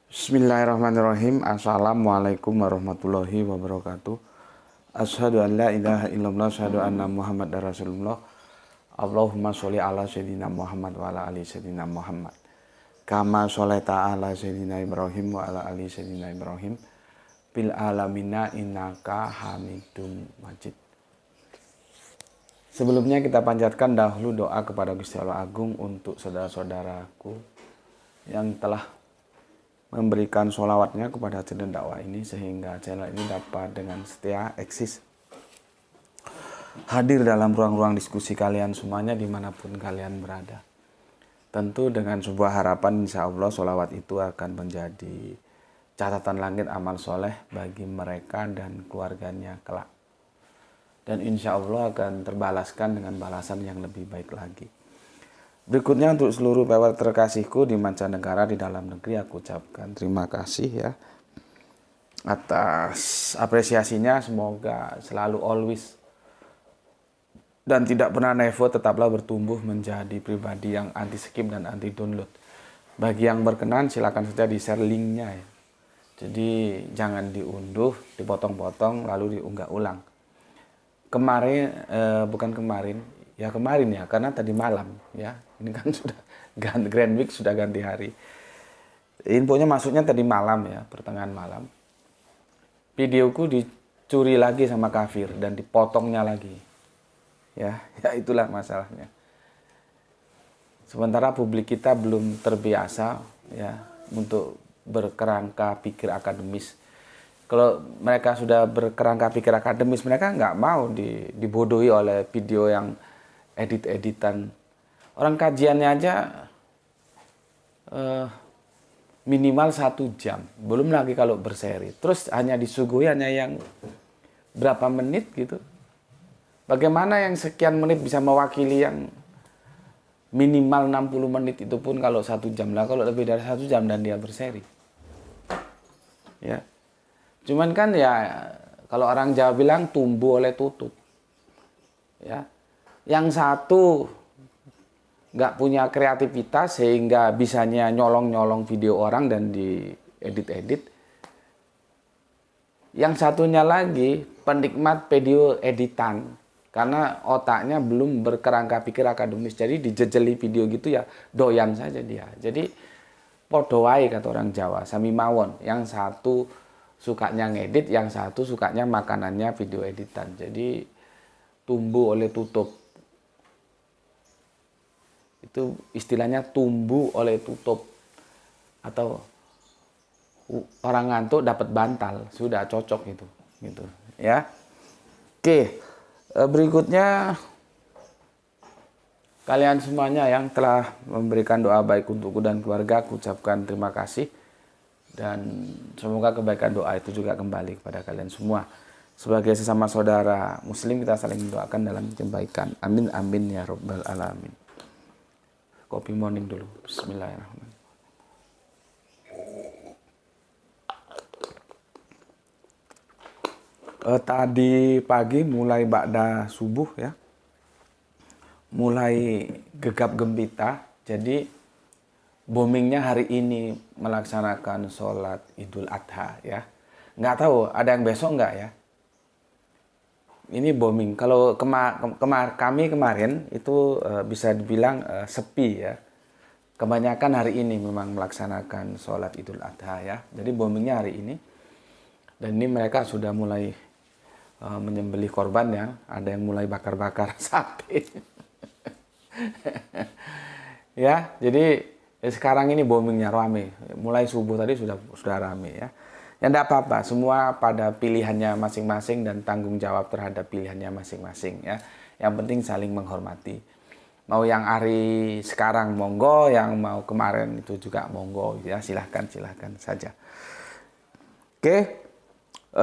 Bismillahirrahmanirrahim. Assalamualaikum warahmatullahi wabarakatuh. Asyhadu an la ilaha illallah, asyhadu anna Muhammad Rasulullah. Allahumma sholli ala sayyidina Muhammad wa ala ali sayyidina Muhammad. Kama sholaita ala sayyidina Ibrahim wa ala ali sayyidina Ibrahim. Bil alamina innaka hamidum majid. Sebelumnya kita panjatkan dahulu doa kepada Gusti Allah Agung untuk saudara-saudaraku yang telah memberikan sholawatnya kepada channel dakwah ini sehingga channel ini dapat dengan setia eksis hadir dalam ruang-ruang diskusi kalian semuanya dimanapun kalian berada. Tentu dengan sebuah harapan insya Allah sholawat itu akan menjadi catatan langit amal soleh bagi mereka dan keluarganya kelak. Dan insya Allah akan terbalaskan dengan balasan yang lebih baik lagi. Berikutnya untuk seluruh pewer terkasihku di mancanegara, di dalam negeri, aku ucapkan terima kasih ya atas apresiasinya. Semoga selalu always dan tidak pernah never tetaplah bertumbuh menjadi pribadi yang anti skip dan anti download. Bagi yang berkenan silakan saja di share linknya ya. Jadi jangan diunduh, dipotong-potong lalu diunggah ulang. Kemarin ya karena tadi malam ya. Ini kan sudah Grand Week sudah ganti hari. Infonya masuknya tadi malam ya, pertengahan malam. Videoku dicuri lagi sama kafir dan dipotongnya lagi. Ya itulah masalahnya. Sementara publik kita belum terbiasa ya untuk berkerangka pikir akademis. Kalau mereka sudah berkerangka pikir akademis, mereka nggak mau dibodohi oleh video yang edit-editan. Orang kajiannya aja minimal 1 jam, belum lagi kalau berseri. Terus hanya disuguhi hanya yang berapa menit gitu. Bagaimana yang sekian menit bisa mewakili yang minimal 60 menit itu pun kalau 1 jam lah, kalau lebih dari 1 jam dan dia berseri. Ya. Cuman kan ya kalau orang Jawa bilang tumbuh oleh tutup. Ya. Yang satu nggak punya kreativitas sehingga bisanya nyolong-nyolong video orang dan diedit-edit. Yang satunya lagi penikmat video editan karena otaknya belum berkerangka pikir akademis. Jadi dijejeli video gitu ya doyan saja dia. Jadi podo wae kata orang Jawa, sami mawon. Yang satu sukanya ngedit, yang satu sukanya makanannya video editan. Jadi tumbuh oleh tutup. Itu istilahnya tumbuh oleh tutup atau orang ngantuk dapat bantal, sudah cocok itu gitu ya. Oke, berikutnya kalian semuanya yang telah memberikan doa baik untukku dan keluarga, aku ucapkan terima kasih dan semoga kebaikan doa itu juga kembali kepada kalian semua. Sebagai sesama saudara muslim kita saling mendoakan dalam kebaikan. Amin amin ya rabbal alamin. Kopi morning dulu. Bismillahirrahmanirrahim. Tadi pagi mulai ba'da subuh ya. Mulai gegap gempita. Jadi boomingnya hari ini melaksanakan sholat Idul Adha ya. Nggak tahu ada yang besok nggak ya. Ini booming. Kalau kami kemarin itu bisa dibilang sepi ya. Kebanyakan hari ini memang melaksanakan sholat Idul Adha ya. Jadi boomingnya hari ini. Dan ini mereka sudah mulai menyembelih korban ya. Ada yang mulai bakar-bakar sapi. Ya, jadi sekarang ini boomingnya rame. Mulai subuh tadi sudah rame ya. Ya enggak apa-apa, semua pada pilihannya masing-masing dan tanggung jawab terhadap pilihannya masing-masing ya. Yang penting saling menghormati. Mau yang hari sekarang monggo, yang mau kemarin itu juga monggo ya, silahkan saja. Oke.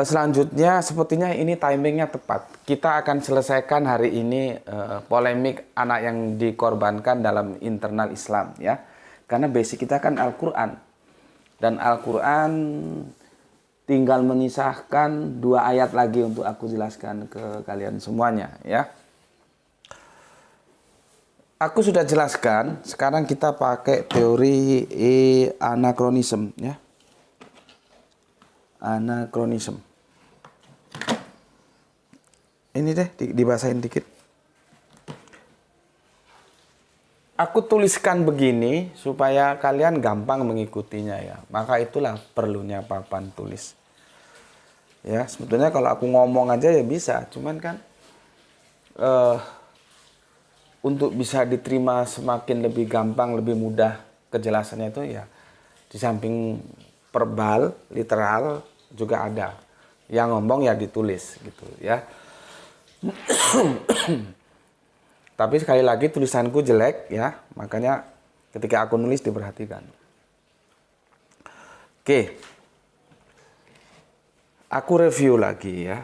Selanjutnya sepertinya ini timingnya tepat. Kita akan selesaikan hari ini polemik anak yang dikorbankan dalam internal Islam ya. Karena basic kita kan Al-Qur'an. Dan Al-Qur'an tinggal mengisahkan 2 ayat lagi untuk aku jelaskan ke kalian semuanya ya. Aku sudah jelaskan, sekarang kita pakai teori anakronisme ya. Anachronism. Ini deh, dibasahin dikit. Aku tuliskan begini supaya kalian gampang mengikutinya ya. Maka itulah perlunya papan tulis. Ya, sebetulnya kalau aku ngomong aja ya bisa, cuman kan untuk bisa diterima semakin lebih gampang, lebih mudah kejelasannya itu ya, di samping verbal, literal juga ada. Yang ngomong ya ditulis gitu ya. Tapi sekali lagi tulisanku jelek ya, makanya ketika aku nulis diperhatikan. Oke. Aku review lagi ya.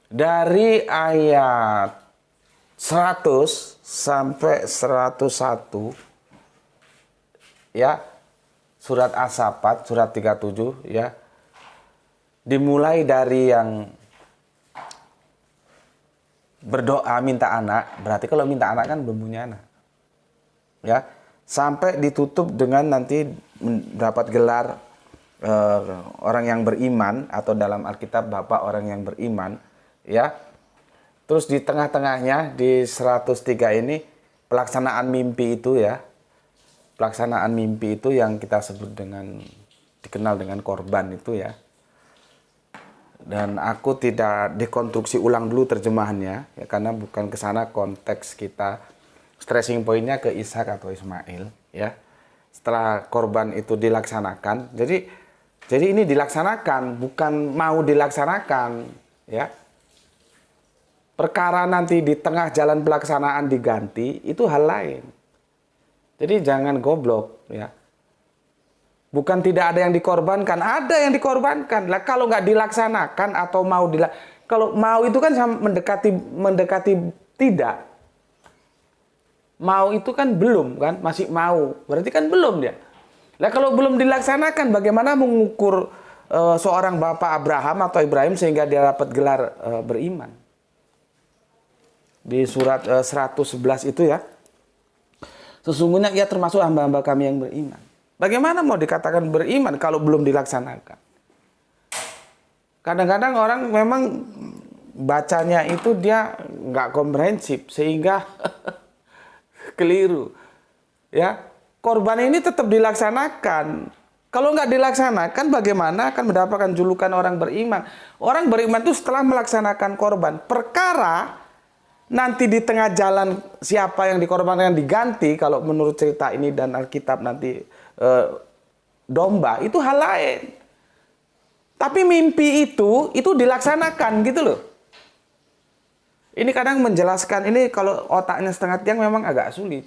Dari ayat 100 sampai 101 ya, surat As-Saffat, surat 37 ya. Dimulai dari yang berdoa minta anak, berarti kalau minta anak kan belum punya anak. Ya, sampai ditutup dengan nanti mendapat gelar orang yang beriman, atau dalam Alkitab Bapak orang yang beriman, ya. Terus di tengah-tengahnya di 103 ini pelaksanaan mimpi itu ya. Pelaksanaan mimpi itu yang kita sebut dengan, dikenal dengan korban itu ya. Dan aku tidak dekonstruksi ulang dulu terjemahannya ya, karena bukan ke sana konteks kita. Stressing pointnya ke Ishak atau Ismail ya. Setelah korban itu dilaksanakan, jadi ini dilaksanakan, bukan mau dilaksanakan ya. Perkara nanti di tengah jalan pelaksanaan diganti, itu hal lain. Jadi jangan goblok ya. Bukan tidak ada yang dikorbankan, ada yang dikorbankan. Lah kalau nggak dilaksanakan atau kalau mau itu kan mendekati tidak. Mau itu kan belum kan, masih mau. Berarti kan belum dia. Lah kalau belum dilaksanakan, bagaimana mengukur seorang bapak Abraham atau Ibrahim sehingga dia dapat gelar beriman? Di surat 111 itu ya. Sesungguhnya ia termasuk hamba-hamba kami yang beriman. Bagaimana mau dikatakan beriman kalau belum dilaksanakan? Kadang-kadang orang memang bacanya itu dia nggak komprehensif sehingga keliru. Ya, korban ini tetap dilaksanakan. Kalau nggak dilaksanakan, bagaimana akan mendapatkan julukan orang beriman? Orang beriman itu setelah melaksanakan korban. Perkara nanti di tengah jalan siapa yang dikorbankan diganti, kalau menurut cerita ini dan Alkitab nanti domba, itu hal lain. Tapi mimpi itu dilaksanakan gitu loh. Ini kadang menjelaskan ini kalau otaknya setengah tiang memang agak sulit.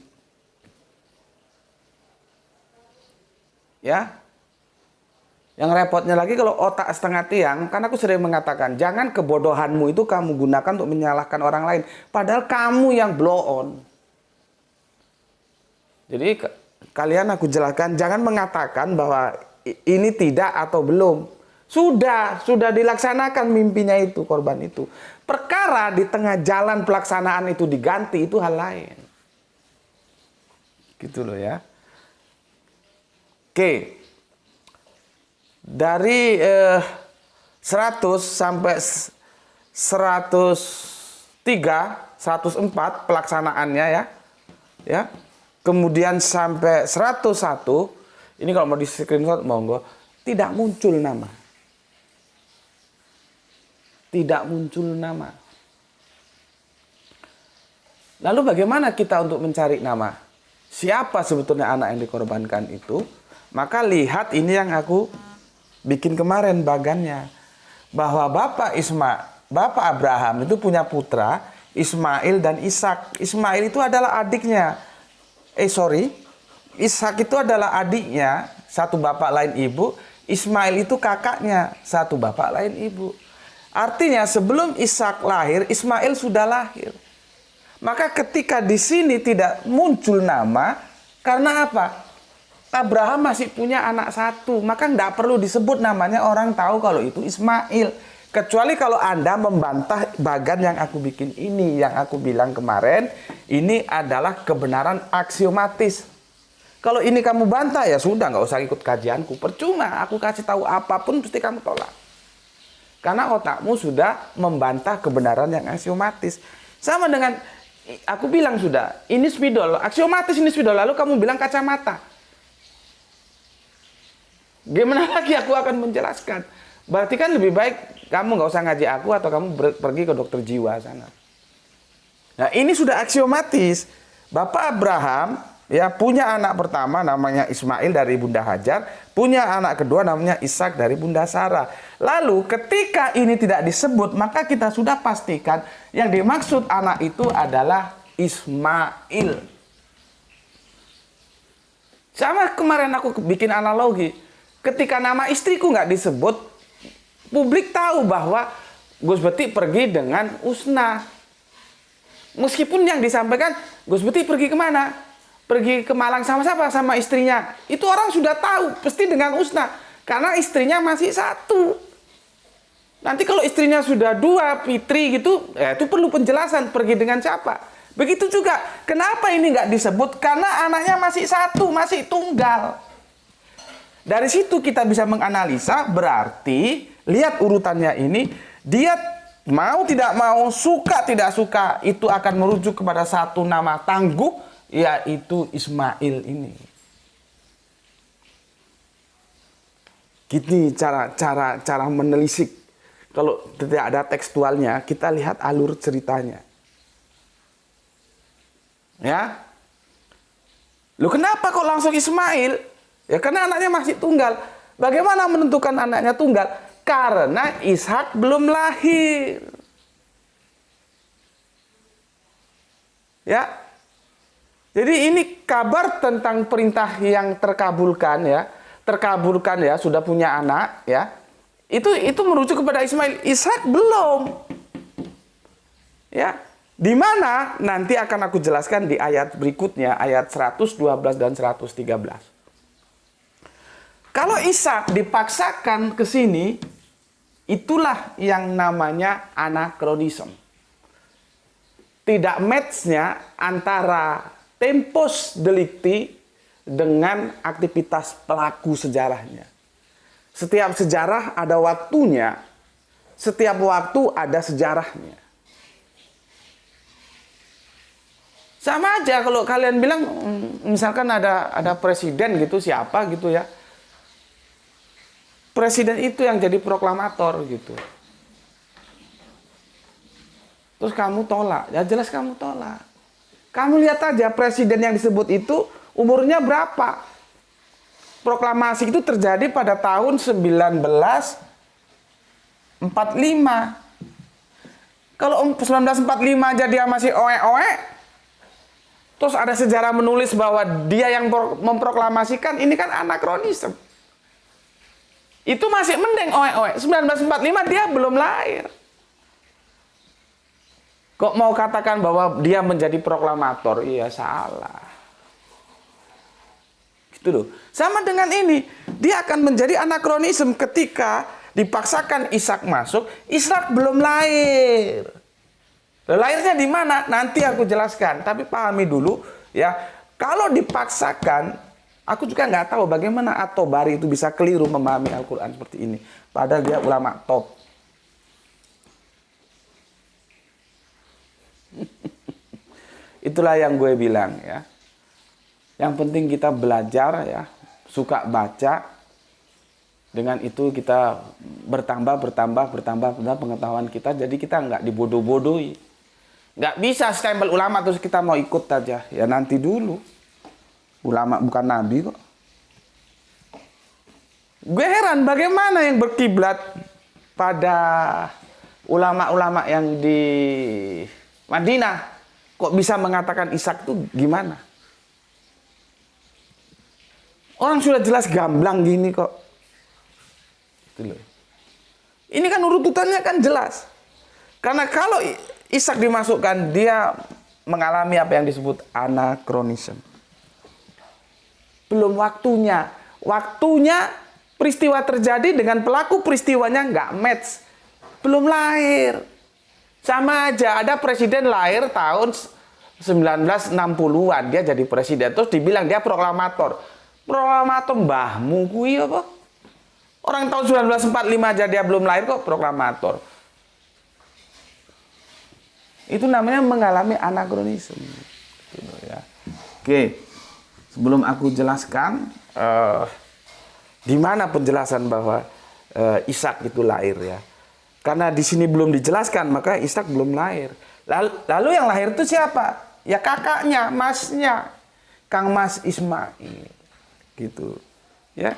Ya. Yang repotnya lagi kalau otak setengah tiang, kan aku sering mengatakan, jangan kebodohanmu itu kamu gunakan untuk menyalahkan orang lain. Padahal kamu yang blow on. Jadi kalian aku jelaskan, jangan mengatakan bahwa ini tidak atau belum. Sudah dilaksanakan mimpinya itu, korban itu. Perkara di tengah jalan pelaksanaan itu diganti, itu hal lain. Gitu loh ya. Oke. Dari 100 sampai 103, 104 pelaksanaannya ya. Ya. Kemudian sampai 101, ini kalau mau di screenshot monggo, tidak muncul nama. Tidak muncul nama. Lalu bagaimana kita untuk mencari nama? Siapa sebetulnya anak yang dikorbankan itu? Maka lihat ini yang aku bikin kemarin bagannya. Bahwa Bapak Abraham itu punya putra, Ismail dan Ishak. Ismail itu adalah adiknya. Ishak itu adalah adiknya, satu bapak lain ibu. Ismail itu kakaknya, satu bapak lain ibu. Artinya sebelum Ishak lahir, Ismail sudah lahir. Maka ketika di sini tidak muncul nama, karena apa? Abraham masih punya anak satu, maka tidak perlu disebut namanya, orang tahu kalau itu Ismail. Kecuali kalau Anda membantah bagan yang aku bikin ini, yang aku bilang kemarin, ini adalah kebenaran aksiomatis. Kalau ini kamu bantah, ya sudah, nggak usah ikut kajianku. Percuma, aku kasih tahu apapun pasti kamu tolak. Karena otakmu sudah membantah kebenaran yang aksiomatis. Sama dengan, aku bilang sudah, ini spidol, aksiomatis ini spidol, lalu kamu bilang kacamata. Gimana lagi aku akan menjelaskan? Berarti kan lebih baik kamu nggak usah ngaji aku atau kamu pergi ke dokter jiwa sana. Nah ini sudah aksiomatis. Bapak Abraham ya punya anak pertama namanya Ismail dari Bunda Hajar, punya anak kedua namanya Ishak dari Bunda Sarah. Lalu ketika ini tidak disebut, maka kita sudah pastikan yang dimaksud anak itu adalah Ismail. Sama kemarin aku bikin analogi, ketika nama istriku nggak disebut, publik tahu bahwa Gus Beti pergi dengan Usna. Meskipun yang disampaikan, Gus Beti pergi kemana? Pergi ke Malang sama siapa? Sama istrinya. Itu orang sudah tahu, pasti dengan Usna. Karena istrinya masih satu. Nanti kalau istrinya sudah dua, Fitri gitu, ya itu perlu penjelasan, pergi dengan siapa. Begitu juga, kenapa ini nggak disebut? Karena anaknya masih satu, masih tunggal. Dari situ kita bisa menganalisa, berarti, lihat urutannya ini, dia mau tidak mau, suka tidak suka, itu akan merujuk kepada satu nama tangguh, yaitu Ismail ini. Gini cara menelisik. Kalau tidak ada tekstualnya, kita lihat alur ceritanya. Ya, lu kenapa kok langsung Ismail? Ya karena anaknya masih tunggal. Bagaimana menentukan anaknya tunggal? Karena Ishak belum lahir. Ya. Jadi ini kabar tentang perintah yang terkabulkan ya. Terkabulkan ya, sudah punya anak ya. Itu merujuk kepada Ismail. Ishak belum. Ya. Di mana nanti akan aku jelaskan di ayat berikutnya, ayat 112 dan 113. Kalau Ishak dipaksakan ke sini, itulah yang namanya anakronisme. Tidak match-nya antara tempus delicti dengan aktivitas pelaku sejarahnya. Setiap sejarah ada waktunya, setiap waktu ada sejarahnya. Sama aja kalau kalian bilang, misalkan ada presiden gitu, siapa gitu ya. Presiden itu yang jadi proklamator gitu. Terus kamu tolak, ya jelas kamu tolak. Kamu lihat aja presiden yang disebut itu umurnya berapa. Proklamasi itu terjadi pada tahun 1945. Kalau 1945 aja dia masih oe-oe, terus ada sejarah menulis bahwa dia yang memproklamasikan, ini kan anakronisme. Itu masih mending oe-oe. 1945 dia belum lahir. Kok mau katakan bahwa dia menjadi proklamator? Iya, salah. Gitu loh. Sama dengan ini, dia akan menjadi anakronisme ketika dipaksakan Ishak masuk, Ishak belum lahir. Lahirnya di mana? Nanti aku jelaskan. Tapi pahami dulu ya. Kalau dipaksakan, aku juga nggak tahu bagaimana At-Tabari itu bisa keliru memahami Al-Quran seperti ini. Padahal dia ulama top. Itulah yang gue bilang ya. Yang penting kita belajar ya, suka baca. Dengan itu kita bertambah pengetahuan kita. Jadi kita nggak dibodoh-bodohi. Nggak bisa stempel ulama terus kita mau ikut aja. Ya nanti dulu. Ulama bukan nabi kok. Gue heran bagaimana yang berkiblat pada ulama-ulama yang di Madinah kok bisa mengatakan Ishak itu gimana? Orang sudah jelas gamblang gini kok. Itu loh. Ini kan urutannya kan jelas. Karena kalau Ishak dimasukkan, dia mengalami apa yang disebut anakronisme. Belum waktunya. Waktunya peristiwa terjadi dengan pelaku peristiwanya nggak match. Belum lahir. Sama aja, ada presiden lahir tahun 1960-an dia jadi presiden. Terus dibilang dia proklamator. Proklamator mbahmu kui apa? Orang tahun 1945 aja dia belum lahir kok proklamator. Itu namanya mengalami anakronisme. Gitu ya. Oke, sebelum aku jelaskan di mana penjelasan bahwa Ishak itu lahir ya. Karena di sini belum dijelaskan, maka Ishak belum lahir. Lalu yang lahir itu siapa? Ya kakaknya, masnya, Kang Mas Ismail. Gitu. Ya.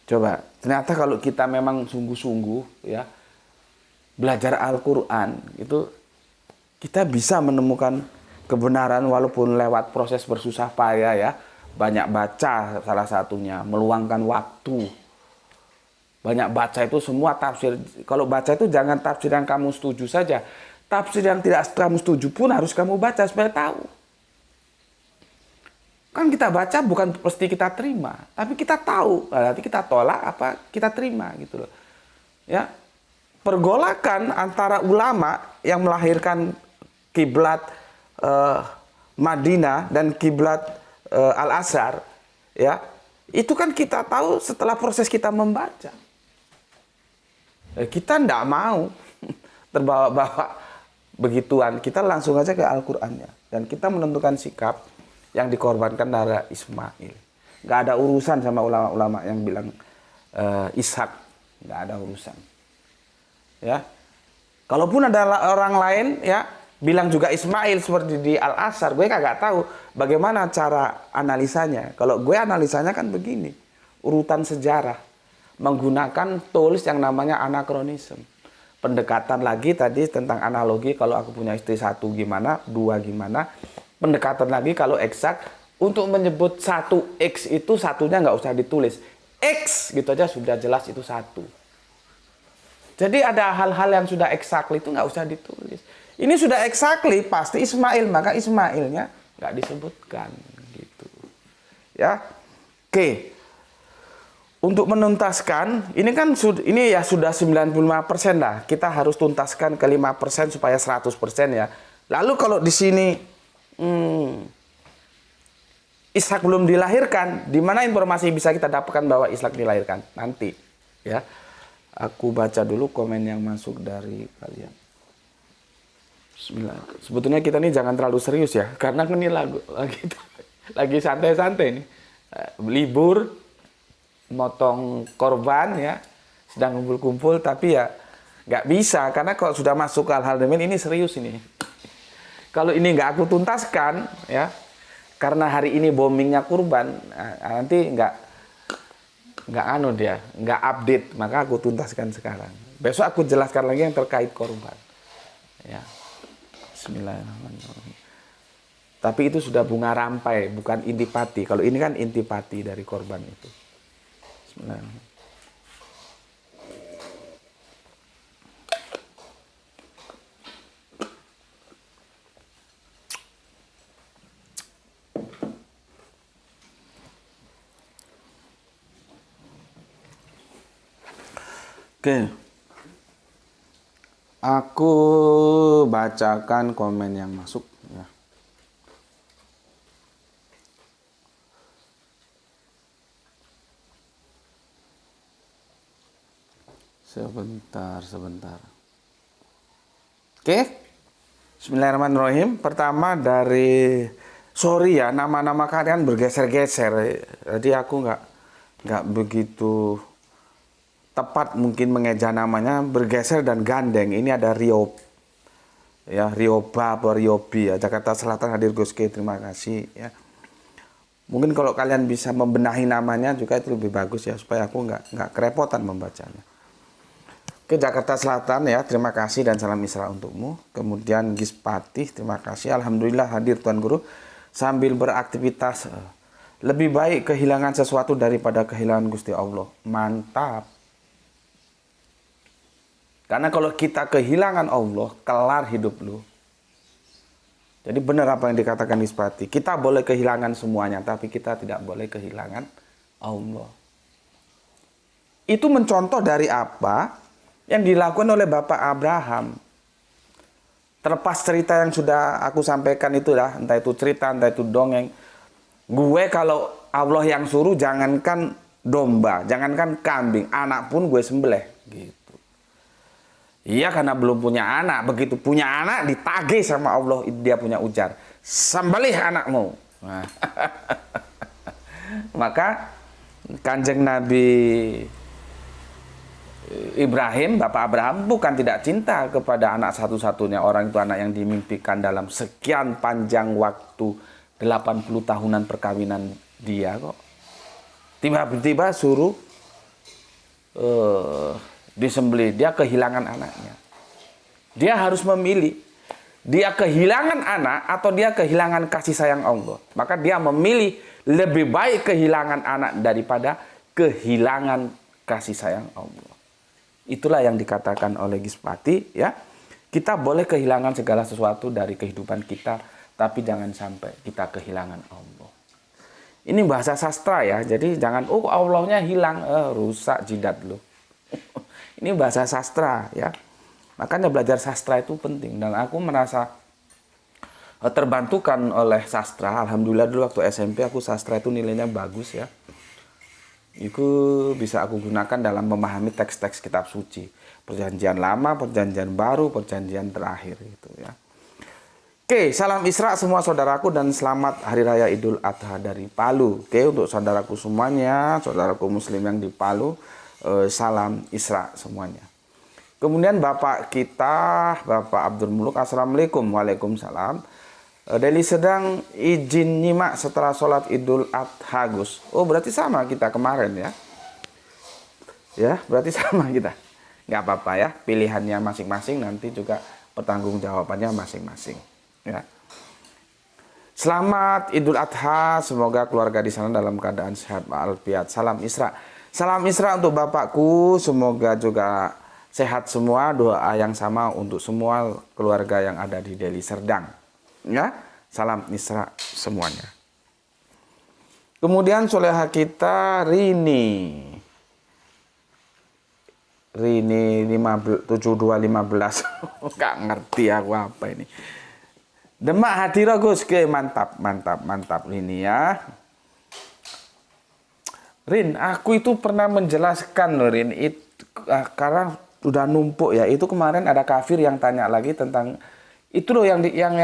Coba, ternyata kalau kita memang sungguh-sungguh ya belajar Al-Qur'an itu kita bisa menemukan kebenaran walaupun lewat proses bersusah payah ya. Banyak baca salah satunya, meluangkan waktu. Banyak baca itu semua tafsir. Kalau baca itu jangan tafsir yang kamu setuju saja. Tafsir yang tidak kamu setuju pun harus kamu baca supaya tahu. Kan kita baca bukan pasti kita terima, tapi kita tahu. Nanti kita tolak apa kita terima gitu loh. Ya. Pergolakan antara ulama yang melahirkan kiblat Madinah dan kiblat Al-Azhar ya. Itu kan kita tahu setelah proses kita membaca. Kita tidak mau terbawa-bawa begituan, kita langsung aja ke Al-Qur'annya dan kita menentukan sikap yang dikorbankan darah Ismail. Nggak ada urusan sama ulama-ulama yang bilang Ishak, nggak ada urusan. Ya, kalaupun ada orang lain ya bilang juga Ismail seperti di Al-Azhar, gue kagak tahu bagaimana cara analisanya. Kalau gue analisanya kan begini, urutan sejarah menggunakan tools yang namanya anakronisme. Pendekatan lagi tadi tentang analogi, kalau aku punya istri satu gimana, dua gimana. Pendekatan lagi kalau eksak, untuk menyebut satu X itu satunya nggak usah ditulis. X gitu aja sudah jelas itu satu. Jadi ada hal-hal yang sudah exactly itu nggak usah ditulis. Ini sudah exactly pasti Ismail, maka Ismailnya nggak disebutkan gitu. Ya, oke. Untuk menuntaskan, ini kan ini ya sudah 95% lah. Kita harus tuntaskan ke 5% supaya 100% ya. Lalu kalau di sini Ishak belum dilahirkan, di mana informasi bisa kita dapatkan bahwa Ishak dilahirkan? Nanti ya. Aku baca dulu komen yang masuk dari kalian. Bismillah. Sebetulnya kita ini jangan terlalu serius ya, karena ini lagi santai-santai nih. Libur, motong korban ya, sedang kumpul-kumpul, tapi ya nggak bisa karena kalau sudah masuk ke hal-hal demikian ini serius ini. Kalau ini nggak aku tuntaskan ya, karena hari ini bombingnya kurban, nanti nggak anu dia, nggak update, maka aku tuntaskan sekarang. Besok aku jelaskan lagi yang terkait korban. Ya, Bismillahirrahmanirrahim. Tapi itu sudah bunga rampai, bukan intipati. Kalau ini kan intipati dari korban itu. Bismillahirrahmanirrahim. Oke, aku bacakan komen yang masuk ya. Sebentar. Oke, Bismillahirrahmanirrahim. Pertama dari, sorry ya, nama-nama kalian bergeser-geser. Jadi aku nggak begitu tepat mungkin mengeja namanya, bergeser dan gandeng. Ini ada Rio ya, Rioba atau Riobi ya, Jakarta Selatan hadir Goske, terima kasih ya. Mungkin kalau kalian bisa membenahi namanya juga itu lebih bagus ya, supaya aku nggak kerepotan membacanya. Oke, Jakarta Selatan ya, terima kasih dan salam Isra untukmu. Kemudian Gispatih, terima kasih, alhamdulillah hadir Tuan Guru sambil beraktivitas. Lebih baik kehilangan sesuatu daripada kehilangan Gusti Allah. Mantap. Karena kalau kita kehilangan Allah, kelar hidup lu. Jadi benar apa yang dikatakan Gispatih. Kita boleh kehilangan semuanya, tapi kita tidak boleh kehilangan Allah. Itu mencontoh dari apa yang dilakukan oleh Bapak Abraham. Terlepas cerita yang sudah aku sampaikan itu lah, entah itu cerita, entah itu dongeng. Gue kalau Allah yang suruh, jangankan domba, jangankan kambing, anak pun gue sembelih. Gitu. Iya, karena belum punya anak. Begitu punya anak, ditagih sama Allah, dia punya ujar. Sembelih anakmu. Nah. Maka Kanjeng Nabi Ibrahim, Bapak Abraham, bukan tidak cinta kepada anak satu-satunya orang itu, anak yang dimimpikan dalam sekian panjang waktu, 80 tahunan perkawinan dia kok. Tiba-tiba suruh disembelih, dia kehilangan anaknya. Dia harus memilih, dia kehilangan anak atau dia kehilangan kasih sayang Allah. Maka dia memilih lebih baik kehilangan anak daripada kehilangan kasih sayang Allah. Itulah yang dikatakan oleh Gispati, ya. Kita boleh kehilangan segala sesuatu dari kehidupan kita, tapi jangan sampai kita kehilangan Allah. Ini bahasa sastra ya, jadi jangan Allahnya hilang, rusak jidat lo. Ini bahasa sastra ya. Makanya belajar sastra itu penting, dan aku merasa terbantukan oleh sastra. Alhamdulillah dulu waktu SMP aku sastra itu nilainya bagus ya. Itu bisa aku gunakan dalam memahami teks-teks kitab suci. Perjanjian lama, perjanjian baru, perjanjian terakhir itu ya. Oke, salam Isra semua saudaraku dan selamat Hari Raya Idul Adha dari Palu. Oke, untuk saudaraku semuanya, saudaraku muslim yang di Palu, salam Isra semuanya. Kemudian Bapak kita, Bapak Abdul Muluk, Assalamualaikum. Waalaikumsalam. Deli Sedang izin nyimak setelah sholat Idul Adha, Gus. Oh, berarti sama kita kemarin ya. Ya, berarti sama kita. Nggak apa-apa ya, pilihannya masing-masing, nanti juga pertanggungjawabannya masing-masing. Ya. Selamat Idul Adha, semoga keluarga di sana dalam keadaan sehat walafiat. Salam Isra. Salam Isra untuk Bapakku, semoga juga sehat semua. Doa yang sama untuk semua keluarga yang ada di Deli Serdang. Ya, salam Isra semuanya. Kemudian soleha kita Rini 7215. Gak ngerti aku apa ini. Demak Hadira Gus, ke mantap Rini ya. Rin, aku itu pernah menjelaskan loh Rin, karena udah numpuk ya. Itu kemarin ada kafir yang tanya lagi tentang itu loh yang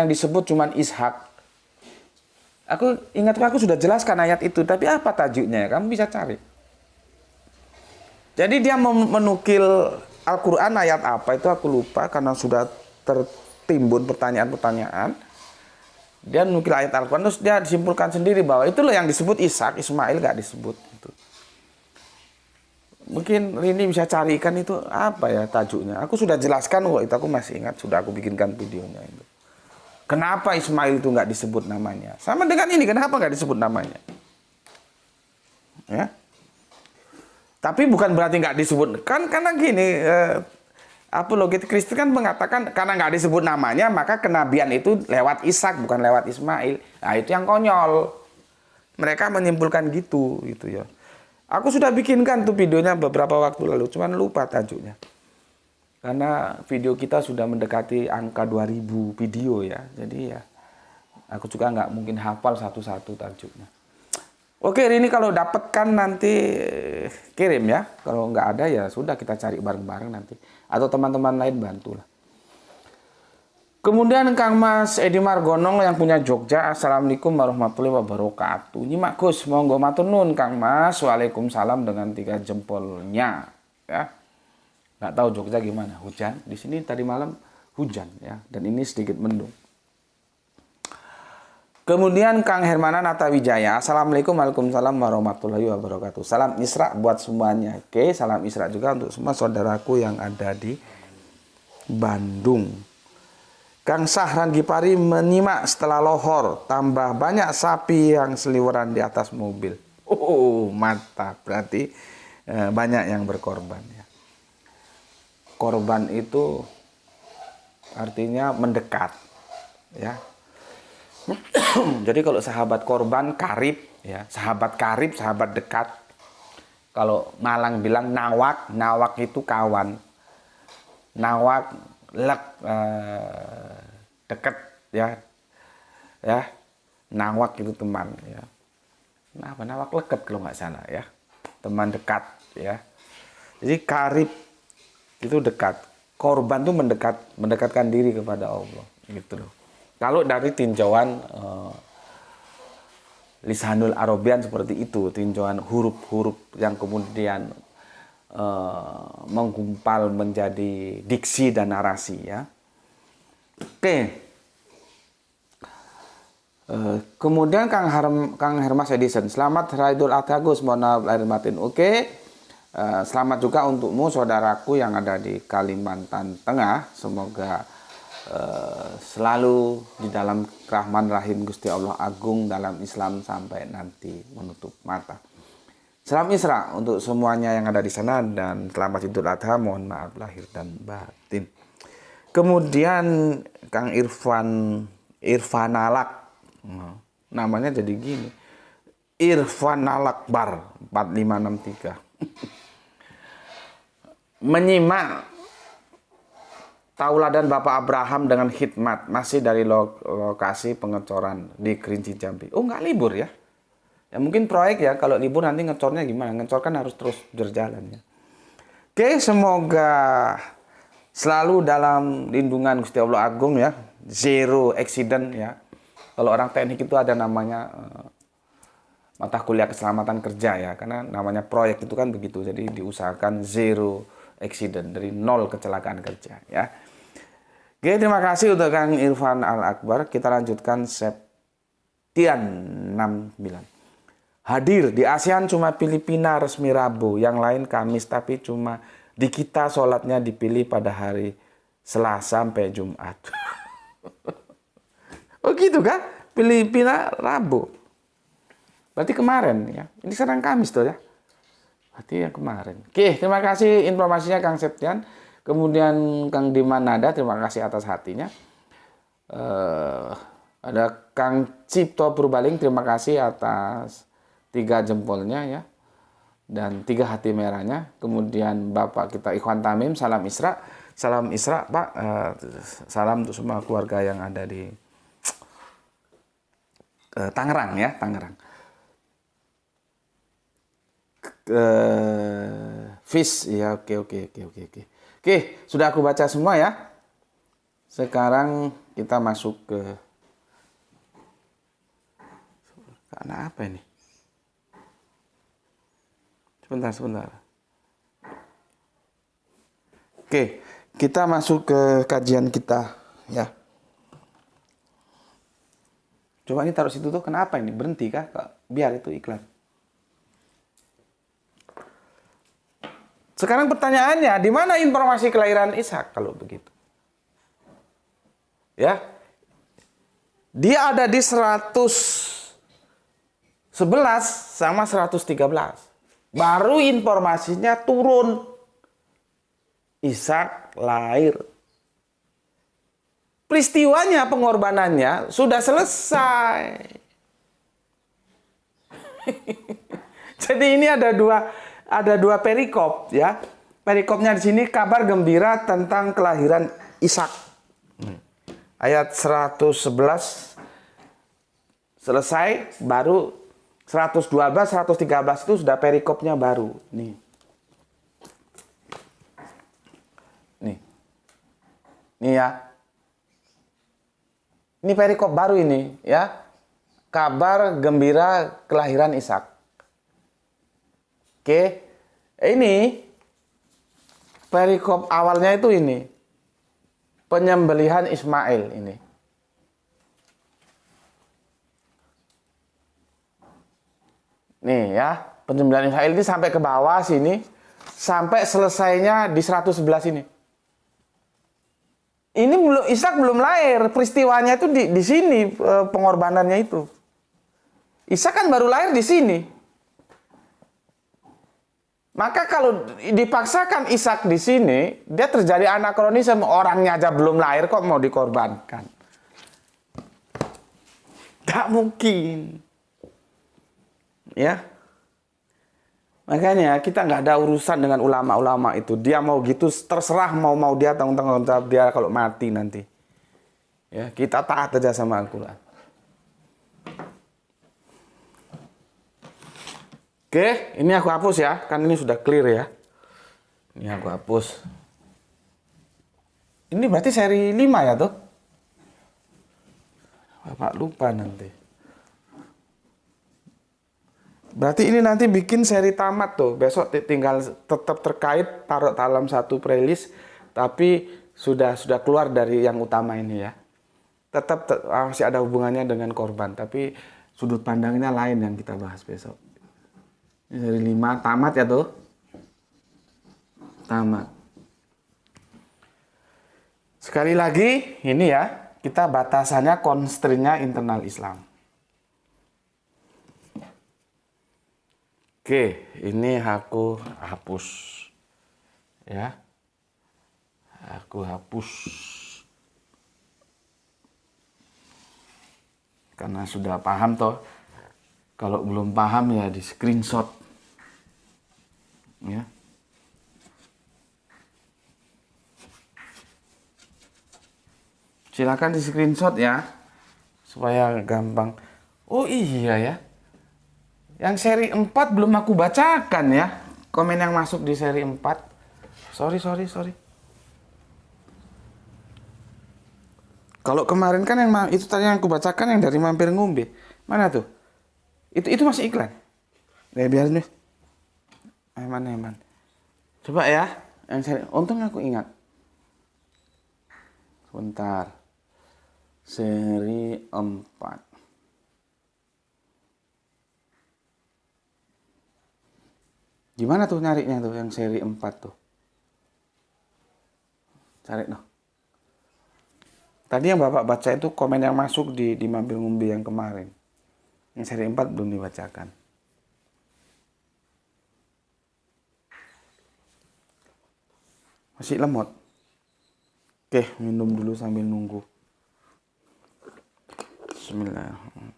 disebut cuman Ishak. Aku ingat aku sudah jelaskan ayat itu, tapi apa tajuknya ya? Kamu bisa cari. Jadi dia menukil Al-Quran ayat apa itu aku lupa karena sudah tertimbun pertanyaan-pertanyaan. Dia menukil ayat Al-Quran terus dia disimpulkan sendiri bahwa itu loh yang disebut Ishak, Ismail gak disebut. Gitu. Mungkin Rini bisa carikan itu apa ya tajuknya. Aku sudah jelaskan kok, itu aku masih ingat, sudah aku bikinkan videonya itu. Kenapa Ismail itu nggak disebut namanya? Sama dengan ini, kenapa nggak disebut namanya? Ya. Tapi bukan berarti nggak disebut, kan karena gini, apologet Kristen kan mengatakan karena nggak disebut namanya maka kenabian itu lewat Ishak bukan lewat Ismail. Nah itu yang konyol. Mereka menyimpulkan gitu ya. Aku sudah bikinkan tuh videonya beberapa waktu lalu, cuman lupa tajuknya. Karena video kita sudah mendekati angka 2000 video ya. Jadi ya, aku juga nggak mungkin hafal satu-satu tajuknya. Oke, ini kalau dapatkan nanti kirim ya. Kalau nggak ada ya sudah kita cari bareng-bareng nanti. Atau teman-teman lain bantulah. Kemudian Kang Mas Edi Margonong yang punya Jogja, Assalamualaikum warahmatullahi wabarakatuh. Nyimak Gus, monggo matur nuwun Kang Mas. Waalaikumsalam dengan 3 jempolnya. Ya, nggak tahu Jogja gimana, hujan. Di sini tadi malam hujan ya, dan ini sedikit mendung. Kemudian Kang Hermana Natawijaya, Assalamualaikum warahmatullahi wabarakatuh. Salam Isra buat semuanya. Oke, salam Isra juga untuk semua saudaraku yang ada di Bandung. Kang Sahran Gipari menyimak setelah lohor, tambah banyak sapi yang seliweran di atas mobil. Oh, mantap. Berarti banyak yang berkorban. Ya. Korban itu artinya mendekat. Ya. Jadi kalau sahabat korban karib, ya, sahabat karib, sahabat dekat. Kalau Malang bilang nawak, nawak itu kawan. Nawak lek dekat ya. Ya. Nawak itu teman ya. Nawak leket kalau nggak salah ya. Teman dekat ya. Jadi karib itu dekat. Korban itu mendekatkan diri kepada Allah gitu loh. Kalau dari tinjauan lisanul Arabian seperti itu, tinjauan huruf-huruf yang kemudian menggumpal menjadi diksi dan narasi ya. Oke. Kemudian Kang Hermas Edison, selamat Hari Idul Adha Gus, mohon maaf lahir batin. Oke. Selamat juga untukmu saudaraku yang ada di Kalimantan Tengah. Semoga selalu di dalam rahman rahim Gusti Allah Agung dalam Islam sampai nanti menutup mata. Salam Isra untuk semuanya yang ada di sana dan selamat Idul Adha, mohon maaf lahir dan batin. Kemudian Kang Irfanalak, namanya jadi gini, Irfanalakbar 4563. Menyimak tauladan Bapak Abraham dengan khidmat masih dari lokasi pengecoran di Kerinci Jambi. Oh, nggak libur ya? Ya mungkin proyek ya. Kalau libur nanti ngecornya gimana? Ngecor kan harus terus berjalan ya. Oke, semoga selalu dalam lindungan Gusti Allah Agung ya. Zero accident ya. Kalau orang teknik itu ada namanya mata kuliah keselamatan kerja ya. Karena namanya proyek itu kan begitu. Jadi diusahakan zero accident, dari nol kecelakaan kerja ya. Oke, terima kasih untuk Kang Irfan Al-Akbar. Kita lanjutkan Septian 69. Hadir di ASEAN cuma Filipina resmi Rabu, yang lain Kamis, tapi cuma di kita sholatnya dipilih pada hari Selasa sampai Jumat. Oh gitu kan? Filipina Rabu. Berarti kemarin ya. Ini sekarang Kamis tuh ya. Berarti yang kemarin. Oke, terima kasih informasinya Kang Septian. Kemudian Kang Diman Nada, terima kasih atas hatinya. Ada Kang Cipto Purbaling, terima kasih atas 3 jempolnya ya. Dan 3 hati merahnya. Kemudian Bapak kita Ikhwan Tamim, salam Isra. Salam Isra Pak. Salam untuk semua keluarga yang ada di Tangerang ya, Tangerang. Fish ya, oke. Sudah aku baca semua ya. Sekarang kita masuk ke karena apa ini? Sebentar. Oke, kita masuk ke kajian kita ya. Coba ini taruh situ tuh, kenapa ini berhenti kah? Biar itu iklan. Sekarang pertanyaannya, di mana informasi kelahiran Ishak kalau begitu? Ya. Dia ada di 111 sama 113. Baru informasinya turun. Ishak lahir. Peristiwanya, pengorbanannya sudah selesai. Jadi ini ada dua perikop ya. Perikopnya di sini kabar gembira tentang kelahiran Ishak. Ayat 111 selesai, baru 112, 113 itu sudah perikopnya baru. Nih. Nih ya. Ini perikop baru ini ya. Kabar gembira kelahiran Ishak. Oke, ini perikop awalnya itu ini penyembelihan Ismail ini. Nih ya, penyembelihan Ismail ini sampai ke bawah sini, sampai selesainya di 111 ini. Ini Ishak belum lahir, peristiwanya itu di sini pengorbanannya itu. Ishak kan baru lahir di sini. Maka kalau dipaksakan Ishak di sini, dia terjadi anakronisme, orangnya aja belum lahir kok mau dikorbankan. Tak mungkin. Ya. Makanya kita nggak ada urusan dengan ulama-ulama itu. Dia mau gitu terserah, mau dia tanggung jawab dia kalau mati nanti. Ya, kita taat aja sama Al-Quran. Oke, ini aku hapus ya, kan ini sudah clear ya. Ini aku hapus. Ini berarti seri 5 ya tuh? Bapak lupa nanti. Berarti ini nanti bikin seri tamat tuh. Besok tinggal tetap terkait, taruh dalam satu playlist, tapi sudah keluar dari yang utama ini ya. Tetap masih ada hubungannya dengan korban, tapi sudut pandangnya lain yang kita bahas besok. Ini seri 5 tamat ya tuh. Tamat. Sekali lagi, ini ya, kita batasannya constraint-nya internal Islam. Oke, ini aku hapus. Ya. Aku hapus. Karena sudah paham toh. Kalau belum paham ya di screenshot. Ya. Silakan di screenshot ya, supaya gampang. Oh iya ya, yang seri 4 belum aku bacakan ya, komen yang masuk di seri 4. Sorry. Kalau kemarin kan yang itu tadi yang aku bacakan yang dari Mampir Ngombe. Mana tuh? Itu masih iklan. Ya biarin deh. Eman. Coba ya, yang seri, untung aku ingat. Sebentar. Seri 4. Gimana tuh nyarinya tuh yang seri 4 tuh? Cari noh. Tadi yang Bapak baca itu komen yang masuk di Mampir Ngombe yang kemarin. Yang seri 4 belum dibacakan. Masih lemot. Oke, minum dulu sambil nunggu. Bismillahirrahmanirrahim.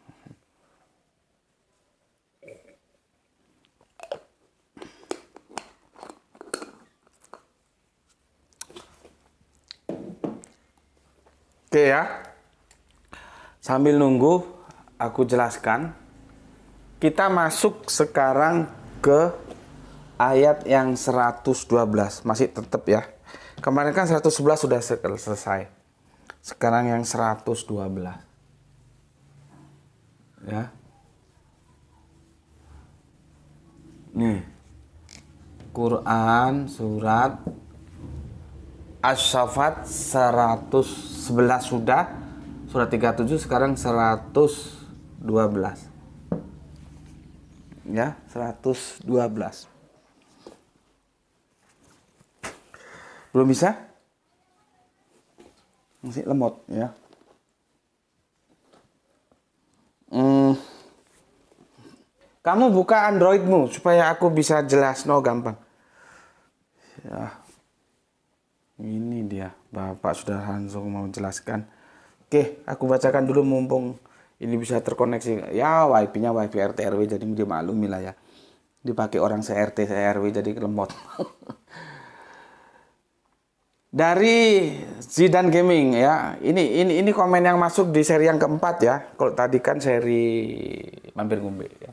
Oke ya. Sambil nunggu aku jelaskan. Kita masuk sekarang ke ayat yang 112. Masih tetap ya. Kemarin kan 111 sudah selesai. Sekarang yang 112. Ya. Nih. Quran surat Asy-Syaffat 111 sudah. Surat 37 sekarang 112. Ya, 112. Belum bisa? Masih lemot ya. Kamu buka Androidmu supaya aku bisa jelas gampang. Ya. Ini dia, Bapak sudah langsung mau jelaskan. Oke, aku bacakan dulu mumpung ini bisa terkoneksi. Ya, wifi-nya wifi RT RW jadi dia maklumi lah ya. Dipakai orang se-RT se-RW jadi lemot. Dari Zidan Gaming ya. Ini komen yang masuk di seri yang keempat ya. Kalau tadi kan seri Mampir Ngombe ya.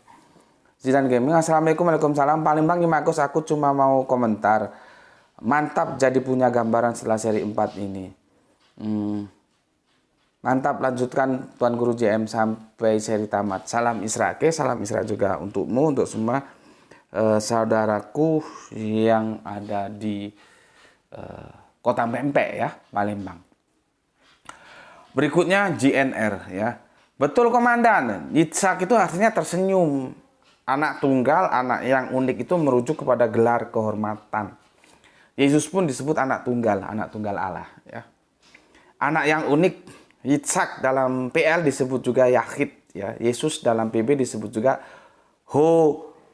Zidan Gaming, Assalamualaikum, Waalaikumsalam. Paling bang Imakus, aku cuma mau komentar. Mantap jadi punya gambaran setelah seri 4 ini. Mantap, lanjutkan Tuan Guru JM sampai seri tamat. Salam Isra. Oke, salam Isra juga untukmu, untuk semua saudaraku yang ada di Kota Pempek ya, Palembang. Berikutnya JNR ya. Betul komandan, Yitzhak itu artinya tersenyum. Anak tunggal, anak yang unik itu merujuk kepada gelar kehormatan. Yesus pun disebut anak tunggal Allah ya. Anak yang unik, Yitzhak dalam PL disebut juga Yahid ya. Yesus dalam PB disebut juga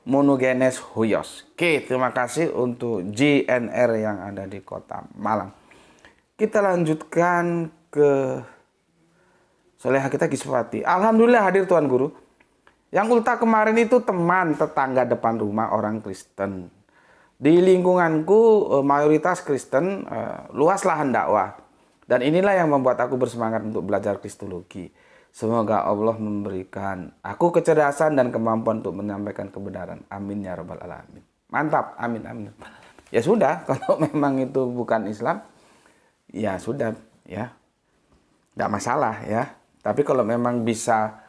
Monogenes Huios. Oke, terima kasih untuk JNR yang ada di Kota Malang. Kita lanjutkan ke Soleha kita Kiswati. Alhamdulillah hadir Tuan Guru. Yang ulta kemarin itu teman tetangga depan rumah orang Kristen. Di lingkunganku mayoritas Kristen, luas lahan dakwah. Dan inilah yang membuat aku bersemangat untuk belajar kristologi. Semoga Allah memberikan aku kecerdasan dan kemampuan untuk menyampaikan kebenaran. Amin ya rabbal alamin. Mantap, amin amin. Ya sudah, kalau memang itu bukan Islam, ya sudah ya, nggak masalah ya. Tapi kalau memang bisa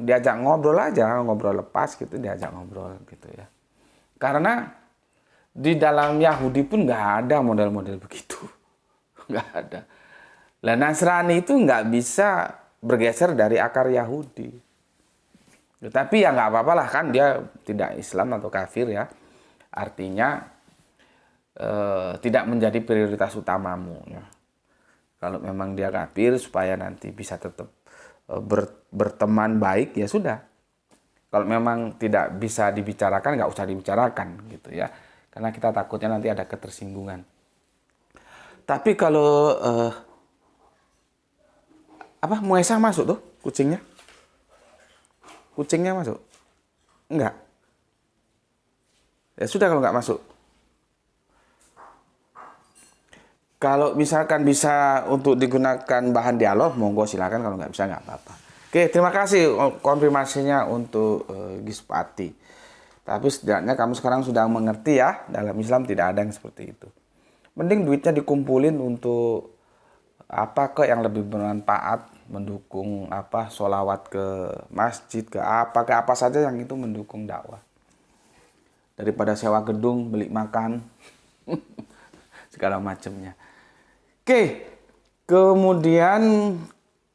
diajak ngobrol aja, ngobrol lepas gitu, diajak ngobrol gitu ya. Karena di dalam Yahudi pun nggak ada model-model begitu, nggak ada. Lah Nasrani itu nggak bisa bergeser dari akar Yahudi. Tetapi ya nggak apa-apa lah, kan dia tidak Islam atau kafir ya. Artinya tidak menjadi prioritas utamamu ya. Kalau memang dia kafir supaya nanti bisa tetap berteman baik, ya sudah. Kalau memang tidak bisa dibicarakan, nggak usah dibicarakan gitu ya. Karena kita takutnya nanti ada ketersinggungan. Tapi kalau Muesa masuk tuh kucingnya? Kucingnya masuk? Enggak. Ya sudah kalau nggak masuk. Kalau misalkan bisa untuk digunakan bahan dialog, monggo silakan. Kalau nggak bisa nggak apa-apa. Oke, terima kasih konfirmasinya untuk Gispati. Tapi setidaknya kamu sekarang sudah mengerti ya, dalam Islam tidak ada yang seperti itu. Mending duitnya dikumpulin untuk apa yang lebih bermanfaat, mendukung sholawat ke masjid, ke apa saja yang itu mendukung dakwah. Daripada sewa gedung, beli makan, segala macamnya. Oke, kemudian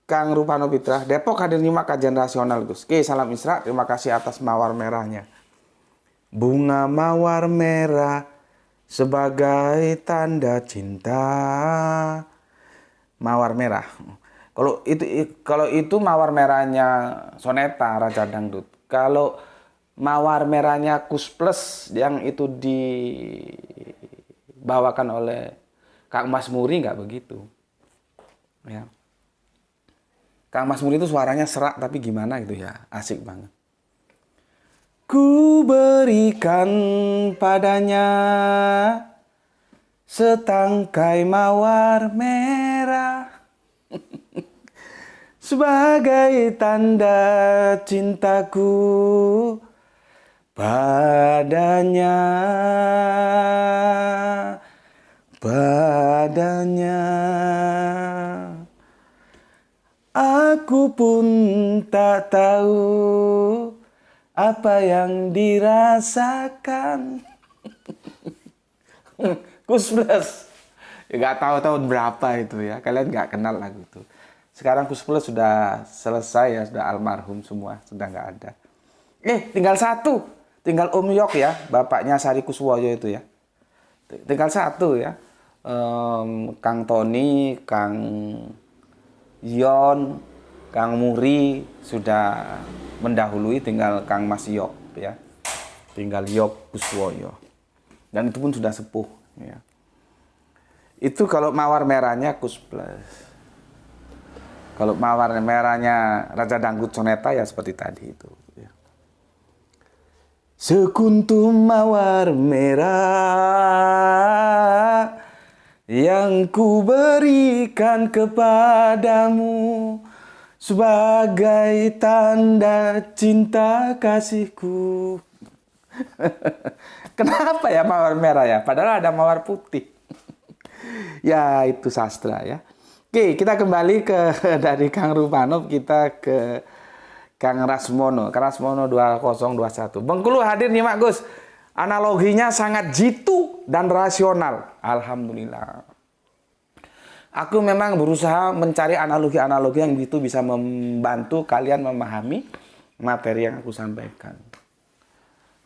Kang Rupano Pitra, Depok hadir nyimak kajian rasional Gus. Oke, salam Isra, terima kasih atas mawar merahnya. Bunga mawar merah sebagai tanda cinta. Mawar merah. Kalau itu mawar merahnya Soneta Raja Dangdut. Kalau mawar merahnya Kus Plus yang itu dibawakan oleh Kang Mas Muri nggak begitu. Ya. Kang Mas Muri itu suaranya serak tapi gimana gitu ya, asik banget. Ku berikan padanya setangkai mawar merah sebagai tanda cintaku padanya. Aku pun tak tahu apa yang dirasakan. Kus Plus. Ya, nggak tahu tahun berapa itu ya. Kalian nggak kenal lagu itu. Sekarang Kus Plus sudah selesai ya, sudah almarhum semua, sudah nggak ada. Tinggal satu. Tinggal Om Yok ya, bapaknya Sari Kuswoyo itu ya. Tinggal satu ya. Kang Tony, Kang Yon, Kang Muri sudah mendahului, tinggal Kang Mas Yok ya. Tinggal Yok Kuswoyo. Dan itu pun sudah sepuh ya. Itu kalau mawar merahnya Kus Plus. Kalau mawar merahnya Raja Dangdut Soneta ya seperti tadi itu ya. Sekuntum mawar merah yang ku berikan kepadamu sebagai tanda cinta kasihku. Kenapa ya mawar merah ya? Padahal ada mawar putih. Ya itu sastra ya. Oke, kita kembali dari Kang Rupano, kita ke Kang Rasmono. Kang Rasmono 2021. Bengkulu hadir nih Mak Gus. Analoginya sangat jitu dan rasional. Alhamdulillah. Aku memang berusaha mencari analogi-analogi yang itu bisa membantu kalian memahami materi yang aku sampaikan.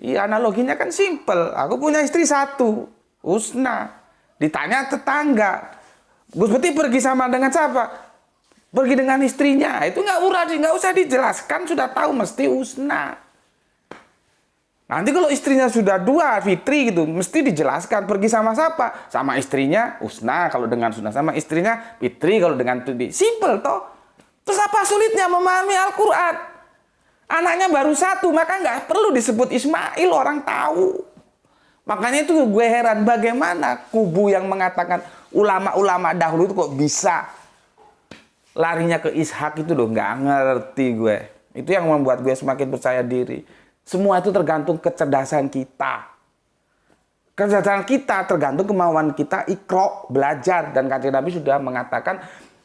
Iya, analoginya kan simpel. Aku punya istri satu, Husna. Ditanya tetangga, Gus Beti pergi sama dengan siapa? Pergi dengan istrinya. Itu nggak usah dijelaskan, sudah tahu mesti Husna. Nanti kalau istrinya sudah dua, Fitri gitu, mesti dijelaskan pergi sama siapa? Sama istrinya Husna kalau dengan Husna, sama istrinya Fitri kalau dengan Fitri. Simple toh. Terus apa sulitnya memahami Al-Quran? Anaknya baru satu, maka nggak perlu disebut Ismail, orang tahu. Makanya itu gue heran bagaimana kubu yang mengatakan ulama-ulama dahulu itu kok bisa larinya ke Ishak itu loh, nggak ngerti gue. Itu yang membuat gue semakin percaya diri. Semua itu tergantung kecerdasan kita. Kecerdasan kita tergantung kemauan kita ikro, belajar. Dan Kanjeng Nabi sudah mengatakan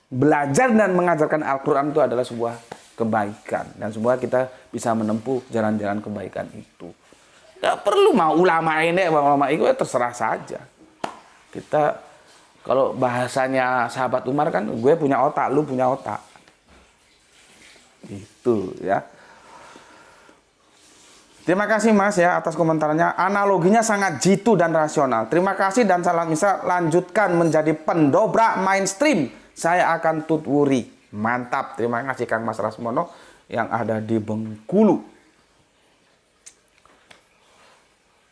belajar dan mengajarkan Al-Quran itu adalah sebuah kebaikan. Dan semua kita bisa menempuh jalan-jalan kebaikan itu. Gak perlu mau ulama ini, ulama itu, terserah saja. Kita, kalau bahasanya sahabat Umar kan, gue punya otak, lu punya otak. Itu ya. Terima kasih Mas ya atas komentarnya. Analoginya sangat jitu dan rasional. Terima kasih dan salam Isra. Lanjutkan menjadi pendobrak mainstream. Saya akan tutwuri. Mantap. Terima kasih Kang Mas Rasmono yang ada di Bengkulu.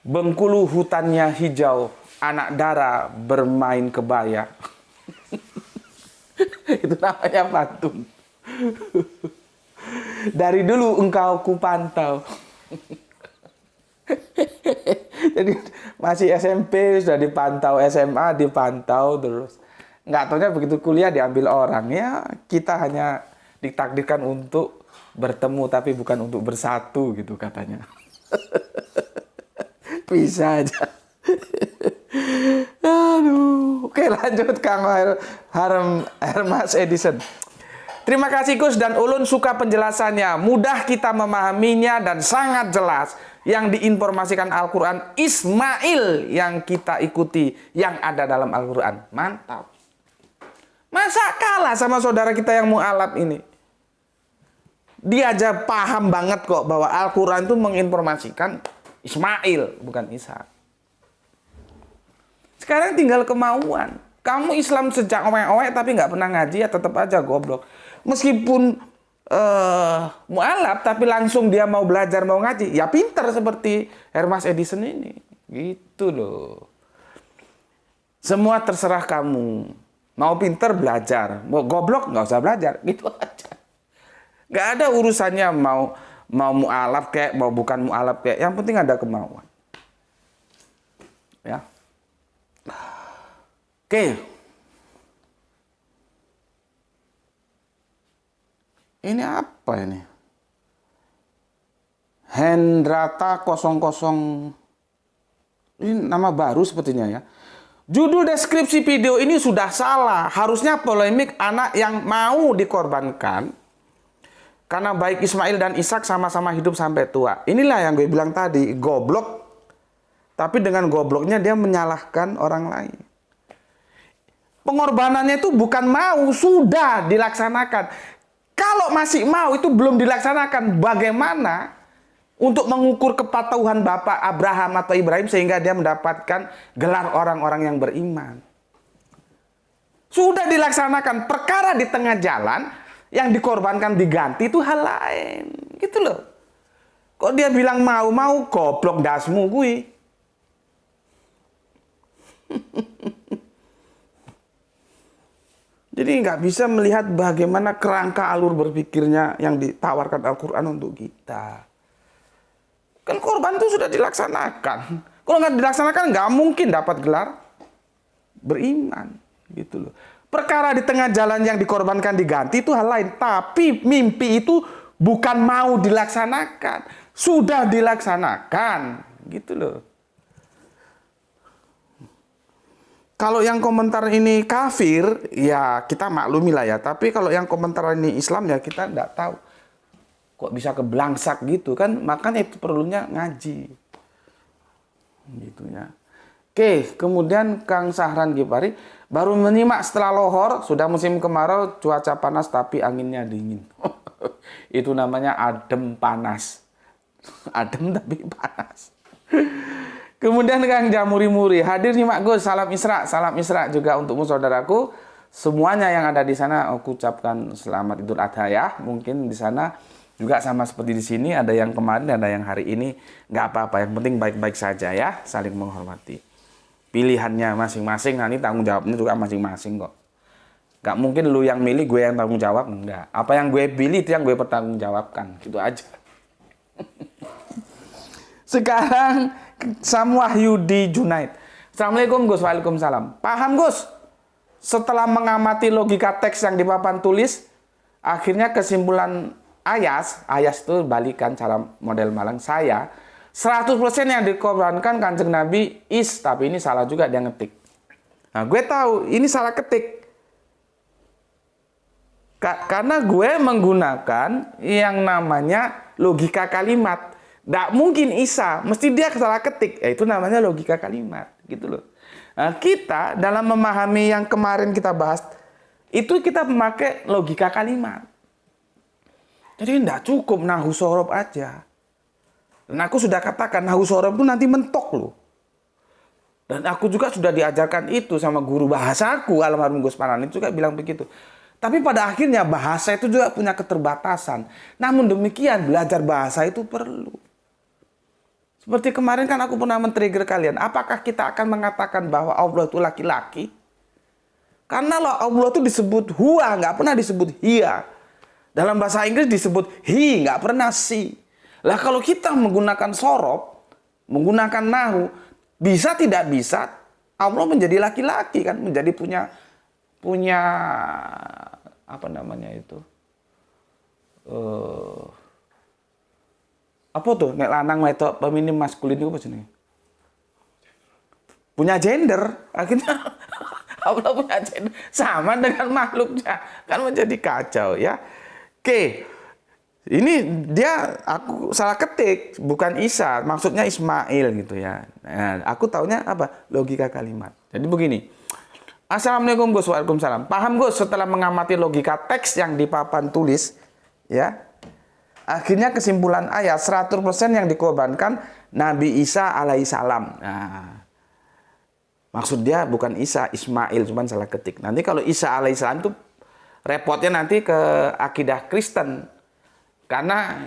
Bengkulu hutannya hijau. Anak dara bermain kebaya. Itu namanya pantun. Dari dulu engkau kupantau. Jadi masih SMP sudah dipantau, SMA dipantau terus. Nggak taunya begitu kuliah diambil orang. Ya kita hanya ditakdirkan untuk bertemu tapi bukan untuk bersatu gitu katanya. Bisa aja. Aduh. Oke lanjut Kang Hermas Edison. Terima kasih Gus dan Ulun suka penjelasannya. Mudah kita memahaminya dan sangat jelas. Yang diinformasikan Al-Quran Ismail yang kita ikuti yang ada dalam Al-Quran. Mantap. Masa kalah sama saudara kita yang mu'alaf ini? Dia aja paham banget kok bahwa Al-Quran itu menginformasikan Ismail bukan Ishak. Sekarang tinggal kemauan. Kamu Islam sejak owek-owek tapi nggak pernah ngaji ya tetap aja goblok. Meskipun mu'alaf tapi langsung dia mau belajar mau ngaji ya pinter seperti Hermas Edison ini gitu loh. Semua terserah kamu, mau pinter belajar, mau goblok nggak usah belajar gitu aja. Nggak ada urusannya mau mu'alaf kayak mau bukan mu'alaf kayak, yang penting ada kemauan ya. Oke. Ini apa ini? Hendrata 00. Ini nama baru sepertinya ya. Judul deskripsi video ini sudah salah. Harusnya polemik anak yang mau dikorbankan. Karena baik Ismail dan Ishak sama-sama hidup sampai tua. Inilah yang gue bilang tadi, goblok. Tapi dengan gobloknya dia menyalahkan orang lain. Pengorbanannya itu bukan mau, sudah dilaksanakan. Kalau masih mau itu belum dilaksanakan, bagaimana untuk mengukur kepatuhan Bapak Abraham atau Ibrahim sehingga dia mendapatkan gelar orang-orang yang beriman? Sudah dilaksanakan, perkara di tengah jalan yang dikorbankan diganti itu hal lain. Gitu loh. Kok dia bilang mau goblok dasmu gue. Jadi nggak bisa melihat bagaimana kerangka alur berpikirnya yang ditawarkan Al-Quran untuk kita. Kan korban itu sudah dilaksanakan. Kalau nggak dilaksanakan nggak mungkin dapat gelar beriman. Gitu loh. Perkara di tengah jalan yang dikorbankan diganti itu hal lain. Tapi mimpi itu bukan mau dilaksanakan. Sudah dilaksanakan. Gitu loh. Kalau yang komentar ini kafir, ya kita maklumi lah ya. Tapi kalau yang komentar ini Islam, ya kita nggak tahu. Kok bisa keblangsak gitu kan? Makanya itu perlunya ngaji. Gitu ya. Oke, kemudian Kang Sahran Gipari. Baru menyimak setelah lohor, sudah musim kemarau, cuaca panas tapi anginnya dingin. Itu namanya adem panas. Adem tapi panas. Kemudian Kang Jamuri-muri, hadir nyimak Gus, salam Isra juga untukmu saudaraku. Semuanya yang ada di sana aku ucapkan selamat Idul Adha ya. Mungkin di sana juga sama seperti di sini, ada yang kemarin, ada yang hari ini. Nggak apa-apa, yang penting baik-baik saja ya, saling menghormati. Pilihannya masing-masing, nanti tanggung jawabnya juga masing-masing kok. Nggak mungkin lu yang milih, gue yang tanggung jawab, enggak. Apa yang gue pilih itu yang gue pertanggungjawabkan, gitu aja. Sekarang Sam Wahyudi Junaid. Assalamualaikum Gus, waalaikumsalam. Paham Gus? setelah mengamati logika teks yang di papan tulis, akhirnya kesimpulan Ayas itu balikan cara model Malang, saya 100% yang dikorbankan Kanjeng Nabi tapi ini salah juga dia ngetik. Nah, gue tahu ini salah ketik. Karena gue menggunakan yang namanya logika kalimat. Nggak mungkin Isa, mesti dia salah ketik. Itu namanya logika kalimat, gitu loh. Nah, kita dalam memahami yang kemarin kita bahas, itu kita memakai logika kalimat. Jadi tidak cukup nahu sorob aja. Dan aku sudah katakan nahu sorob itu nanti mentok loh. Dan aku juga sudah diajarkan itu sama guru bahasaku, almarhum Gus Parani juga bilang begitu. Tapi pada akhirnya bahasa itu juga punya keterbatasan. Namun demikian belajar bahasa itu perlu. Seperti kemarin kan aku pernah men-trigger kalian. Apakah kita akan mengatakan bahwa Allah itu laki-laki? Karena Allah itu disebut huwa, nggak pernah disebut hiya. Dalam bahasa Inggris disebut he, nggak pernah si. Lah kalau kita menggunakan sorob, menggunakan nahu, bisa tidak bisa Allah menjadi laki-laki kan, menjadi punya apa namanya itu? Apa tuh? Nek lanang wedok feminim maskulin itu apa sih? Punya gender, akhirnya Allah punya gender sama dengan makhluknya, kan menjadi kacau ya. Oke, ini aku salah ketik, bukan Isa, maksudnya Ismail gitu ya. Nah, aku taunya apa? Logika kalimat. Jadi begini, Assalamualaikum Gus, waalaikumsalam. Paham Gus, setelah mengamati logika teks yang di papan tulis, ya, akhirnya kesimpulan ayat 100% yang dikorbankan Nabi Isa alaihissalam. Nah, maksud dia bukan Isa, Ismail, cuman salah ketik. Nanti kalau Isa alaihissalam itu repotnya nanti ke akidah Kristen. Karena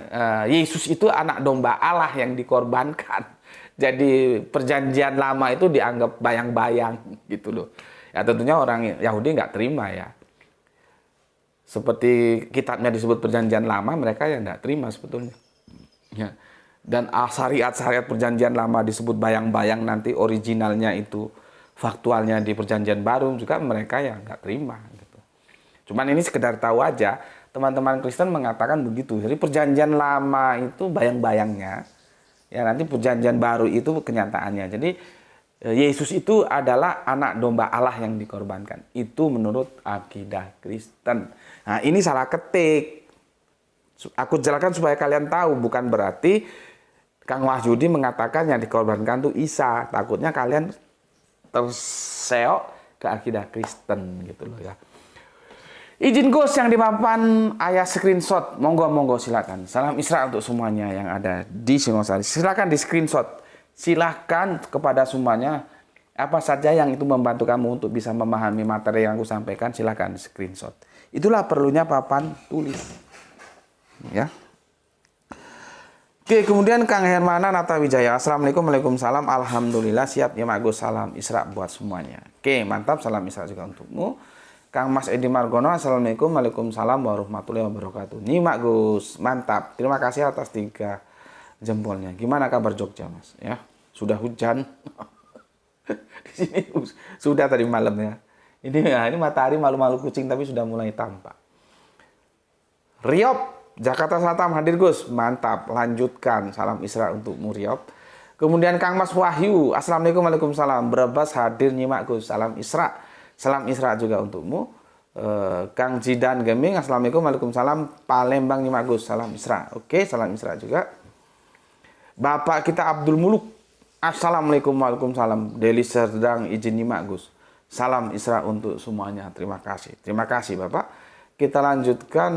Yesus itu anak domba Allah yang dikorbankan. Jadi perjanjian lama itu dianggap bayang-bayang gitu loh. Ya tentunya orang Yahudi nggak terima ya. Seperti kitabnya disebut perjanjian lama, mereka yang nggak terima sebetulnya. Ya. Dan syariat-syariat perjanjian lama disebut bayang-bayang, nanti originalnya itu faktualnya di perjanjian baru juga mereka yang nggak terima. Cuman ini sekedar tahu aja, teman-teman Kristen mengatakan begitu. Jadi perjanjian lama itu bayang-bayangnya, ya nanti perjanjian baru itu kenyataannya. Jadi Yesus itu adalah anak domba Allah yang dikorbankan. Itu menurut akidah Kristen. Nah ini salah ketik. Aku jelaskan supaya kalian tahu, bukan berarti Kang Wahyudi mengatakan yang dikorbankan itu Isa. Takutnya kalian terseok ke akidah Kristen gitu loh ya. Izin Gus yang di papan ayah screenshot, monggo silakan. Salam Isra untuk semuanya yang ada di Singosari. Silakan di screenshot. Silakan kepada semuanya apa saja yang itu membantu kamu untuk bisa memahami materi yang aku sampaikan, silakan di screenshot. Itulah perlunya papan tulis. Ya. Oke, kemudian Kang Hermana Natawijaya. Assalamualaikum, waalaikumsalam. Alhamdulillah siap ya Mak Gus. Salam Isra buat semuanya. Oke, mantap. Salam Isra juga untukmu. Kang Mas Edi Margono, Assalamualaikum, waalaikumsalam warahmatullahi wabarakatuh. Nyimak Gus, mantap. Terima kasih atas 3 jempolnya. Gimana kabar Jogja Mas? Ya, sudah hujan. Di sini sudah tadi malam ya. Ini matahari malu-malu kucing tapi sudah mulai tampak. Riop, Jakarta Selatan hadir Gus, mantap. Lanjutkan, salam Isra untukmu Riop. Kemudian Kang Mas Wahyu, Assalamualaikum, waalaikumsalam. Brebes hadir nyimak Gus, salam Isra. Salam Isra juga untukmu. Kang Jidan Geming, Assalamualaikum, waalaikumsalam. Palembang nyimak Gus, salam Isra. Oke, salam Isra juga. Bapak kita Abdul Muluk, Assalamualaikum, waalaikumsalam. Deli Serdang izin nyimak Gus. Salam Isra untuk semuanya. Terima kasih. Terima kasih Bapak. Kita lanjutkan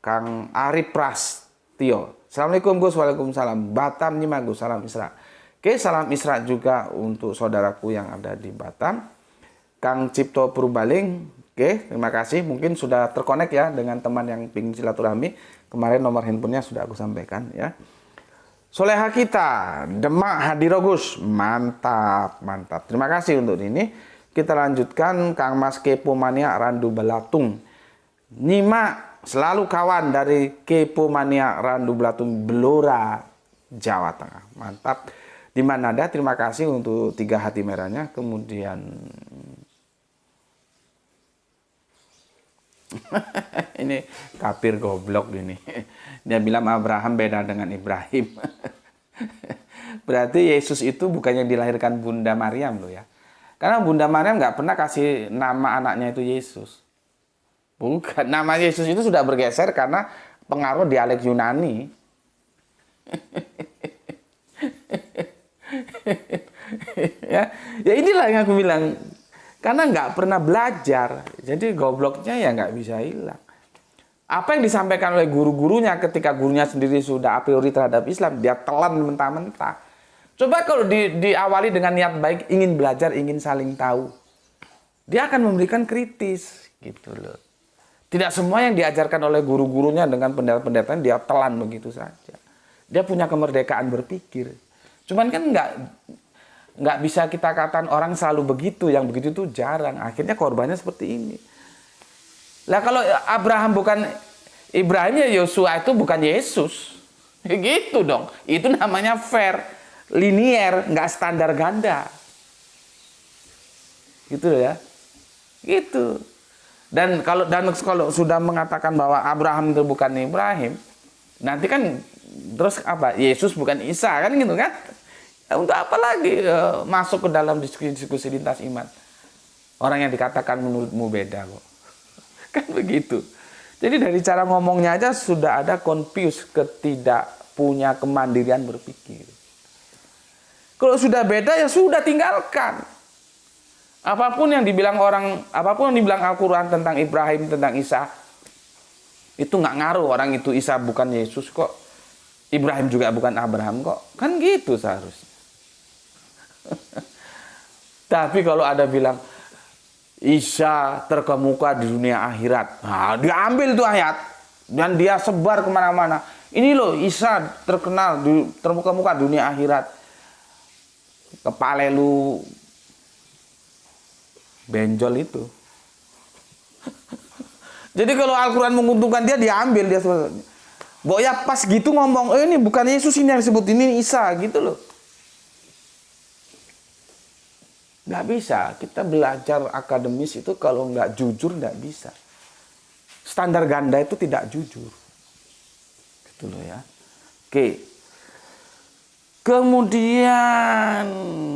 Kang Arif Prastio. Assalamualaikum Gus, waalaikumsalam. Batam nyimak Gus, salam Isra. Oke, salam Isra juga untuk saudaraku yang ada di Batam. Kang Cipto Purbaling, oke, terima kasih. Mungkin sudah terkonek ya dengan teman yang pingin silaturahmi. Kemarin nomor handphonenya sudah aku sampaikan ya. Soleha kita, Demak Hadirogus, mantap, mantap. Terima kasih untuk ini. Kita lanjutkan Kang Mas Kepo Mania Randu Belatung. Nyimak selalu kawan dari Kepo Mania Randu Belatung Blora, Jawa Tengah. Mantap. Di Iman Nada, terima kasih untuk 3 hati merahnya. Kemudian ini kafir goblok ini. Dia bilang Abraham beda dengan Ibrahim. Berarti Yesus itu bukannya dilahirkan Bunda Maryam loh ya. Karena Bunda Maryam nggak pernah kasih nama anaknya itu Yesus. Bukan, nama Yesus itu sudah bergeser karena pengaruh dialek Yunani. ya inilah yang aku bilang, karena nggak pernah belajar, jadi gobloknya ya nggak bisa hilang. Apa yang disampaikan oleh guru-gurunya ketika gurunya sendiri sudah a priori terhadap Islam, dia telan mentah-mentah. Coba kalau diawali dengan niat baik, ingin belajar, ingin saling tahu, dia akan memberikan kritis gitu loh. Tidak semua yang diajarkan oleh guru-gurunya dengan pendeta-pendetanya dia telan begitu saja. Dia punya kemerdekaan berpikir. Cuman kan nggak bisa kita katakan orang selalu begitu, yang begitu itu jarang. Akhirnya korbannya seperti ini. Lah kalau Abraham bukan Ibrahim, ya Yosua itu bukan Yesus. Gitu dong. Itu namanya fair, linier, nggak standar ganda. Gitu ya. Gitu. Dan kalau sudah mengatakan bahwa Abraham itu bukan Ibrahim, nanti kan terus apa? Yesus bukan Isa kan gitu kan? Untuk apa lagi masuk ke dalam diskusi lintas iman? Orang yang dikatakan menurutmu beda kok. Kan begitu. Jadi dari cara ngomongnya aja sudah ada confuse, ketidak punya kemandirian berpikir. Kalau sudah beda ya sudah tinggalkan. Apapun yang dibilang Al-Quran tentang Ibrahim, tentang Isa, itu nggak ngaruh. Orang itu Isa bukan Yesus kok. Ibrahim juga bukan Abraham kok. Kan gitu seharusnya. Tapi kalau ada bilang Isa terkemuka di dunia akhirat, nah, diambil tuh ayat dan dia sebar kemana-mana. Ini loh Isa terkenal terkemuka di dunia akhirat. Kepala lu benjol itu. Jadi kalau Al-Quran menguntungkan dia, diambil dia sebenarnya. Ya pas gitu ngomong, ini bukan Yesus ini yang disebut, ini Isa gitu loh. Nggak bisa, kita belajar akademis itu kalau nggak jujur nggak bisa. Standar ganda itu tidak jujur. Gitu loh ya. Oke. Kemudian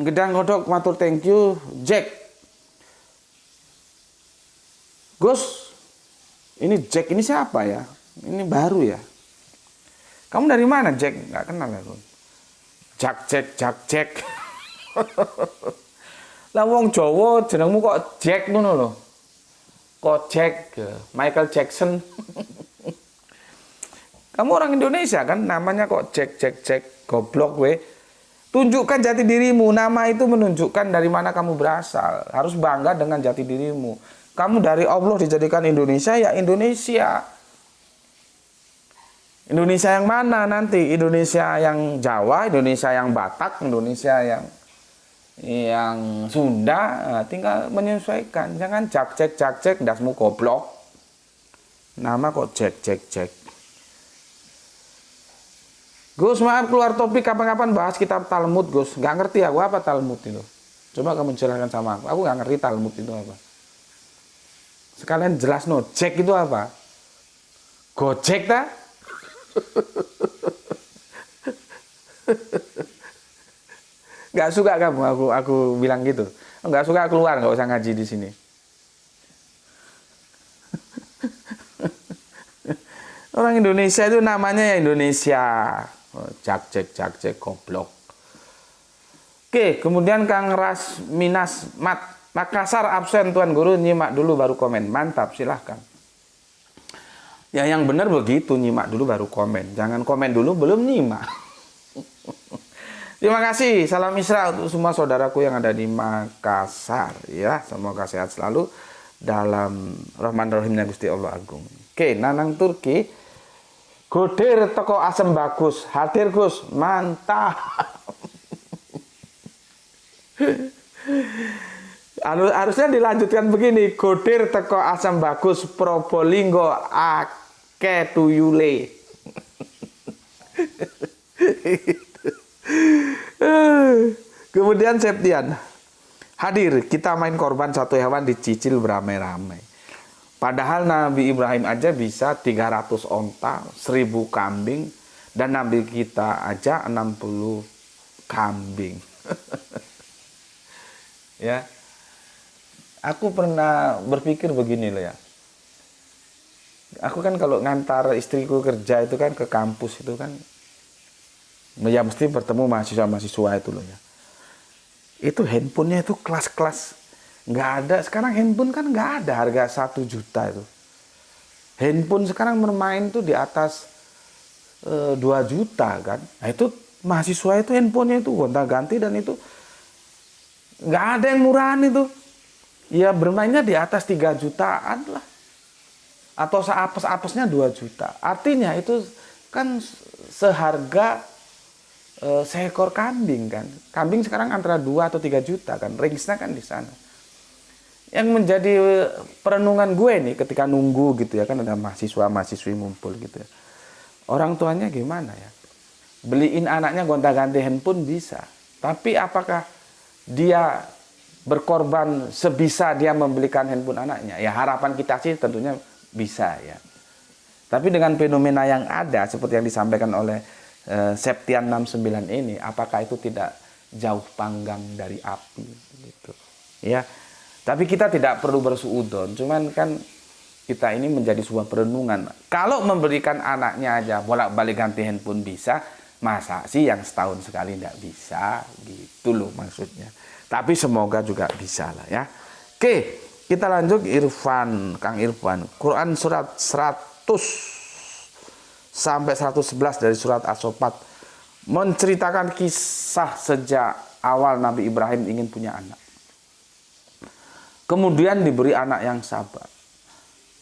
Gedang Godok matur thank you. Jack. Gus, ini Jack ini siapa ya? Ini baru ya. Kamu dari mana Jack? Nggak kenal ya Gus. Jack. Lah wong Jawa jenengmu kok Jack ngono lho. Kok Jack, Michael Jackson. Kamu orang Indonesia kan, namanya kok Jack. Goblok we. Tunjukkan jati dirimu. Nama itu menunjukkan dari mana kamu berasal. Harus bangga dengan jati dirimu. Kamu dari Allah dijadikan Indonesia, ya Indonesia. Indonesia yang mana nanti? Indonesia yang Jawa, Indonesia yang Batak, Indonesia yang Sunda, tinggal menyesuaikan. Jangan Jack, dasmu goblok. Nama kok Jack. Gus, maaf keluar topik, kapan-kapan bahas kitab Talmud, Gus. Nggak ngerti aku apa Talmud itu. Coba kamu jelaskan sama aku. Aku nggak ngerti Talmud itu apa. Sekalian jelas no, Jack itu apa? Gojek ta? Nggak suka kamu aku bilang gitu. Nggak suka keluar, nggak usah ngaji di sini. Orang Indonesia itu namanya ya Indonesia. Jack goblok. Oke, kemudian Kang Ras Minas Makassar absen Tuan Guru, nyimak dulu baru komen. Mantap, silahkan. Ya yang benar begitu, nyimak dulu baru komen. Jangan komen dulu belum nyimak. Terima kasih, salam Isra untuk semua saudaraku yang ada di Makassar ya. Semoga sehat selalu dalam Rahman Rahimnya Gusti Allah Agung. Oke, Nanang Turki. Godir toko asem bagus. Hadir Gus, mantap. Harusnya dilanjutkan begini. Godir teko asam bagus Probolinggo ake tuyule. Kemudian Septian, hadir, kita main korban satu hewan dicicil beramai-ramai. Padahal Nabi Ibrahim aja bisa 300 onta, 1000 kambing, dan Nabi kita aja 60 kambing. Ya, aku pernah berpikir begini loh ya. Aku kan kalau ngantar istriku kerja itu kan ke kampus itu kan, ya mesti bertemu mahasiswa-mahasiswa itu loh ya. Itu handphonenya itu kelas-kelas nggak ada. Sekarang handphone kan nggak ada harga 1 juta itu. Handphone sekarang bermain tuh di atas 2 juta kan. Nah itu mahasiswa itu handphonenya itu gonta-ganti dan itu nggak ada yang murahan itu. Ya bermainnya di atas 3 jutaan lah. Atau seapes-apesnya 2 juta. Artinya itu kan seharga seekor kambing kan. Kambing sekarang antara 2 atau 3 juta kan. Range-nya kan di sana. Yang menjadi perenungan gue nih ketika nunggu gitu ya kan, ada mahasiswa-mahasiswi ngumpul gitu ya. Orang tuanya gimana ya? Beliin anaknya gonta-ganti handphone bisa. Tapi apakah dia berkorban sebisa dia membelikan handphone anaknya? Ya harapan kita sih tentunya bisa ya. Tapi dengan fenomena yang ada seperti yang disampaikan oleh Septian 69 ini, apakah itu tidak jauh panggang dari api gitu. Ya. Tapi kita tidak perlu bersuudzon, cuman kan kita ini menjadi sebuah perenungan. Kalau memberikan anaknya aja bolak-balik ganti handphone bisa, masa sih yang setahun sekali tidak bisa gitu loh maksudnya. Tapi semoga juga bisa lah ya. Oke, kita lanjut Irfan, Kang Irfan. Quran surat 100 sampai 111 dari surat As-Saffat menceritakan kisah sejak awal Nabi Ibrahim ingin punya anak. Kemudian diberi anak yang sabar.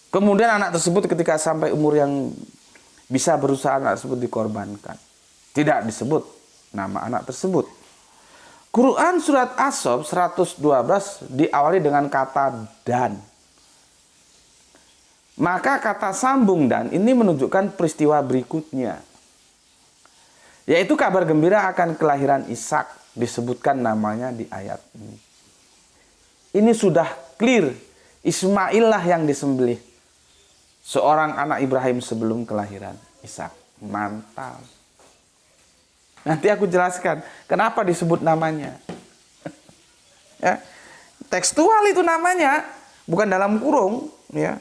Kemudian anak tersebut ketika sampai umur yang bisa berusaha, anak tersebut dikorbankan. Tidak disebut nama anak tersebut. Quran surat As-Saff 112 diawali dengan kata dan. Maka kata sambung dan ini menunjukkan peristiwa berikutnya. Yaitu kabar gembira akan kelahiran Ishak, disebutkan namanya di ayat ini. Ini sudah clear, Ismail lah yang disembelih. Seorang anak Ibrahim sebelum kelahiran Ishak. Mantap. Nanti aku jelaskan kenapa disebut namanya. Ya, tekstual itu namanya, bukan dalam kurung. Ya.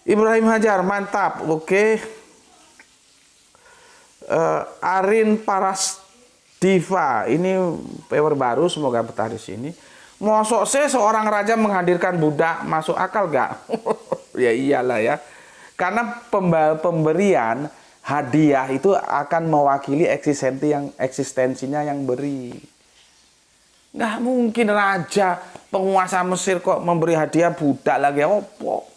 Ibrahim Hajar, mantap. Oke. Arin Parasdiva, ini power baru, semoga betah di sini. Mosok seorang raja menghadirkan budak, masuk akal gak? Ya iyalah ya. Karena pemberian hadiah itu akan mewakili eksistensinya yang beri. Nggak mungkin raja penguasa Mesir kok memberi hadiah budak lagi. Opo?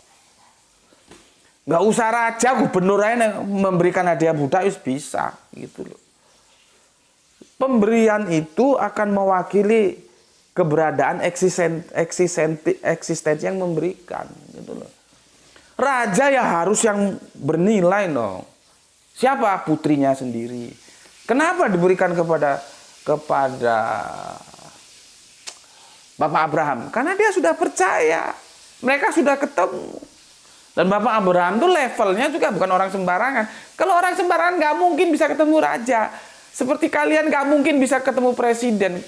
Nggak usah raja, gubernur aja memberikan hadiah budak bisa gitu loh. Pemberian itu akan mewakili keberadaan eksistensi yang memberikan gitu loh. Raja ya harus yang bernilai dong. Siapa? Putrinya sendiri. Kenapa diberikan kepada Bapak Abraham? Karena dia sudah percaya. Mereka sudah ketemu. Dan Bapak Abraham itu levelnya juga bukan orang sembarangan. Kalau orang sembarangan nggak mungkin bisa ketemu raja. Seperti kalian nggak mungkin bisa ketemu presiden.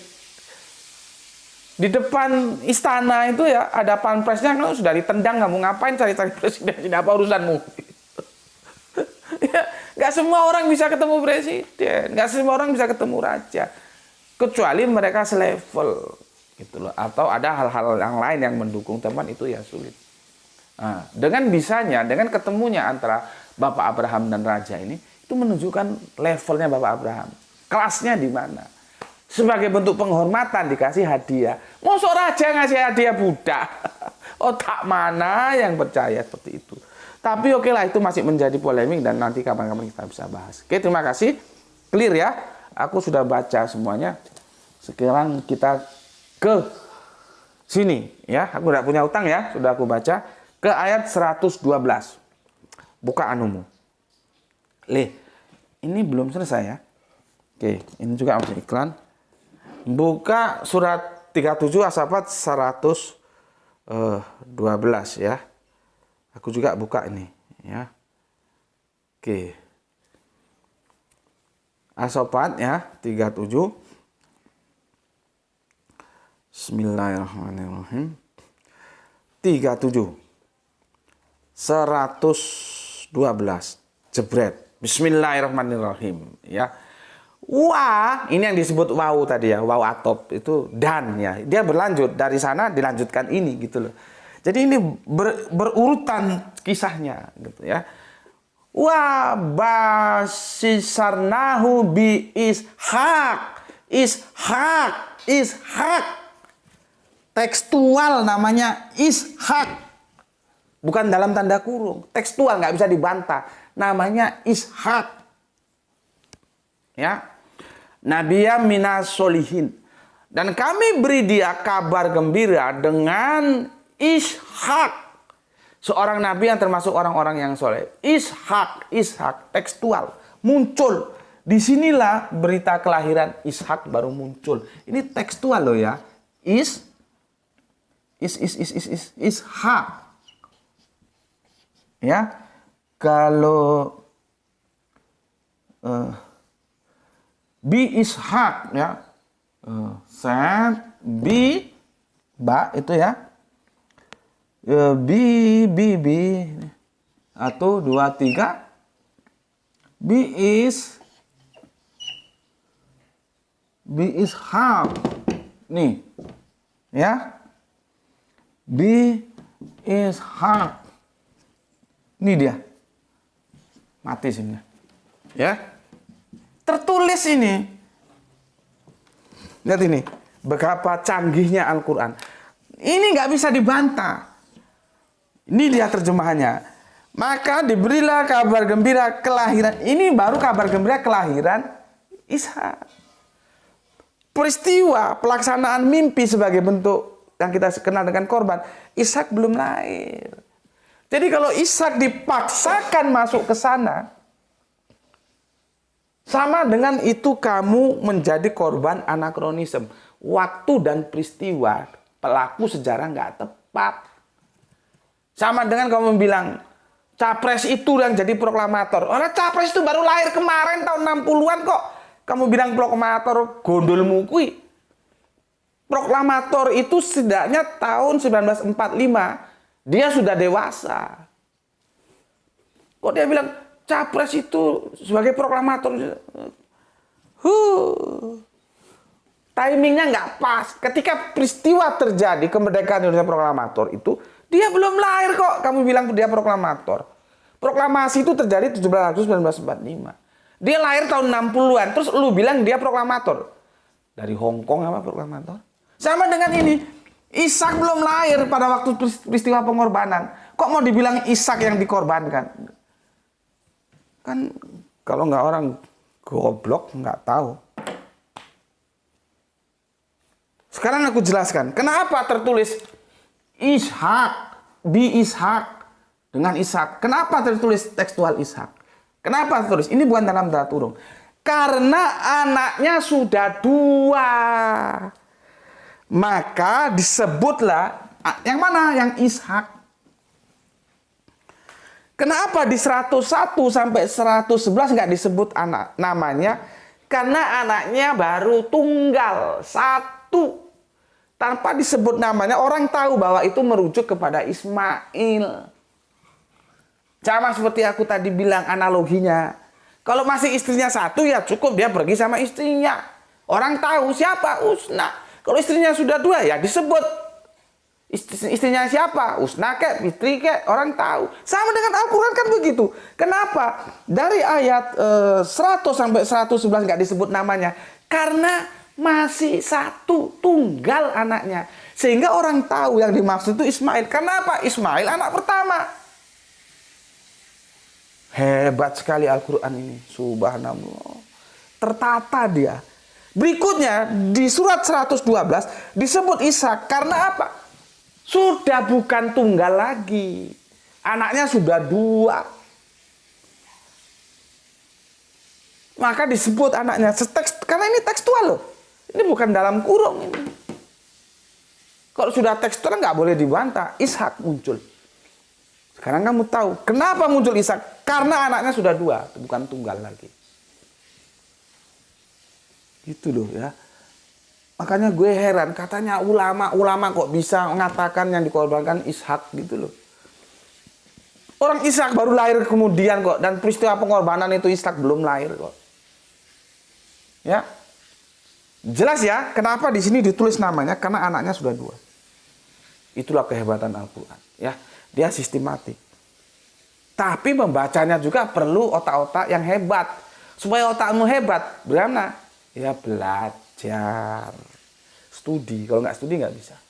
Di depan istana itu ya ada panpresnya, kalau sudah ditendang, nggak mau ngapain cari-cari presiden, tidak apa urusanmu. Ya, nggak semua orang bisa ketemu presiden, nggak semua orang bisa ketemu raja, kecuali mereka selevel gitu loh. Atau ada hal-hal yang lain yang mendukung, teman, itu ya sulit. Nah, dengan ketemunya antara Bapak Abraham dan raja ini, itu menunjukkan levelnya Bapak Abraham, kelasnya di mana. Sebagai bentuk penghormatan dikasih hadiah. Mosok raja ngasih hadiah budak. Otak mana yang percaya seperti itu. Tapi oke lah, itu masih menjadi polemik dan nanti kapan-kapan kita bisa bahas. Oke, terima kasih. Clear ya. Aku sudah baca semuanya. Sekarang kita ke sini ya. Aku tidak punya utang ya. Sudah aku baca. Ke ayat 112. Buka anumu. Ini belum selesai ya. Oke, ini juga masih iklan. Buka surat 37 As-Saffat 112 ya. Aku juga buka ini ya. Oke. As-Saffat ya 37. Bismillahirrahmanirrahim. 37 112 jebret. Bismillahirrahmanirrahim ya. Wa, ini yang disebut wau tadi ya, wau atop itu dan ya. Dia berlanjut dari sana dilanjutkan ini gitu loh. Jadi ini berurutan kisahnya gitu ya. Wa basisarnahu bi ishaq. Tekstual namanya ishaq. Bukan dalam tanda kurung, tekstual nggak bisa dibantah. Namanya ishaq. Ya. Nabiyya minas solihin. Dan kami beri dia kabar gembira dengan Ishak. Seorang nabi yang termasuk orang-orang yang soleh. Ishak, tekstual. Muncul. Disinilah berita kelahiran Ishak baru muncul. Ini tekstual loh ya. Ishak. Ya. Kalau bi ishak ya, bi ba itu ya, bi atau 2 3 bi ishak nih ya, bi ishak ini dia mati sini ya. Tertulis ini. Lihat ini. Betapa canggihnya Al-Quran. Ini nggak bisa dibantah. Ini dia terjemahannya. Maka diberilah kabar gembira kelahiran. Ini baru kabar gembira kelahiran Ishak. Peristiwa pelaksanaan mimpi sebagai bentuk yang kita kenal dengan korban. Ishak belum lahir. Jadi kalau Ishak dipaksakan masuk ke sana, sama dengan itu kamu menjadi korban anakronisme. Waktu dan peristiwa pelaku sejarah nggak tepat. Sama dengan kamu bilang capres itu yang jadi proklamator. Orang capres itu baru lahir kemarin tahun 60-an kok. Kamu bilang proklamator, gondolmu kui. Proklamator itu setidaknya tahun 1945. Dia sudah dewasa. Kok dia bilang capres itu sebagai proklamator, timingnya nggak pas. Ketika peristiwa terjadi kemerdekaan Indonesia proklamator itu, dia belum lahir kok. Kamu bilang dia proklamator. Proklamasi itu terjadi 17 Agustus 1945. Dia lahir tahun 60-an, terus lu bilang dia proklamator. Dari Hong Kong apa proklamator? Sama dengan ini, Ishak belum lahir pada waktu peristiwa pengorbanan. Kok mau dibilang Ishak yang dikorbankan? Kan kalau nggak orang goblok nggak tahu. Sekarang aku jelaskan kenapa tertulis Ishak, bi Ishak dengan Ishak. Kenapa tertulis tekstual Ishak? Kenapa tertulis? Ini bukan dalam tanda kurung. Karena anaknya sudah 2. Maka disebutlah yang mana? Yang Ishak. Kenapa di 101 sampai 111 nggak disebut anak namanya? Karena anaknya baru tunggal 1. Tanpa disebut namanya, orang tahu bahwa itu merujuk kepada Ismail. Sama seperti aku tadi bilang analoginya. Kalau masih istrinya 1 ya cukup dia pergi sama istrinya. Orang tahu siapa Usna. Kalau istrinya sudah 2 ya disebut. Istrinya siapa? Usna kek, Fitri kek, orang tahu. Sama dengan Al-Quran kan begitu. Kenapa? Dari ayat 100 sampai 111 nggak disebut namanya. Karena masih 1 tunggal anaknya. Sehingga orang tahu yang dimaksud itu Ismail. Kenapa? Ismail anak pertama. Hebat sekali Al-Quran ini. Subhanallah. Tertata dia. Berikutnya di surat 112 disebut Ishak. Karena apa? Sudah bukan tunggal lagi. Anaknya sudah 2. Maka disebut anaknya. Karena ini tekstual loh. Ini bukan dalam kurung ini. Kalau sudah tekstual nggak boleh dibantah. Ishak muncul. Sekarang kamu tahu kenapa muncul Ishak? Karena anaknya sudah 2, bukan tunggal lagi. Gitu loh ya. Makanya gue heran, katanya ulama kok bisa mengatakan yang dikorbankan Ishak gitu loh. Orang Ishak baru lahir kemudian kok, dan peristiwa pengorbanan itu Ishak belum lahir kok. Ya. Jelas ya, kenapa di sini ditulis namanya? Karena anaknya sudah 2. Itulah kehebatan Al-Qur'an, ya. Dia sistematik. Tapi membacanya juga perlu otak-otak yang hebat. Supaya otakmu hebat, bagaimana? Ya belajar. Studi, kalau nggak studi nggak bisa.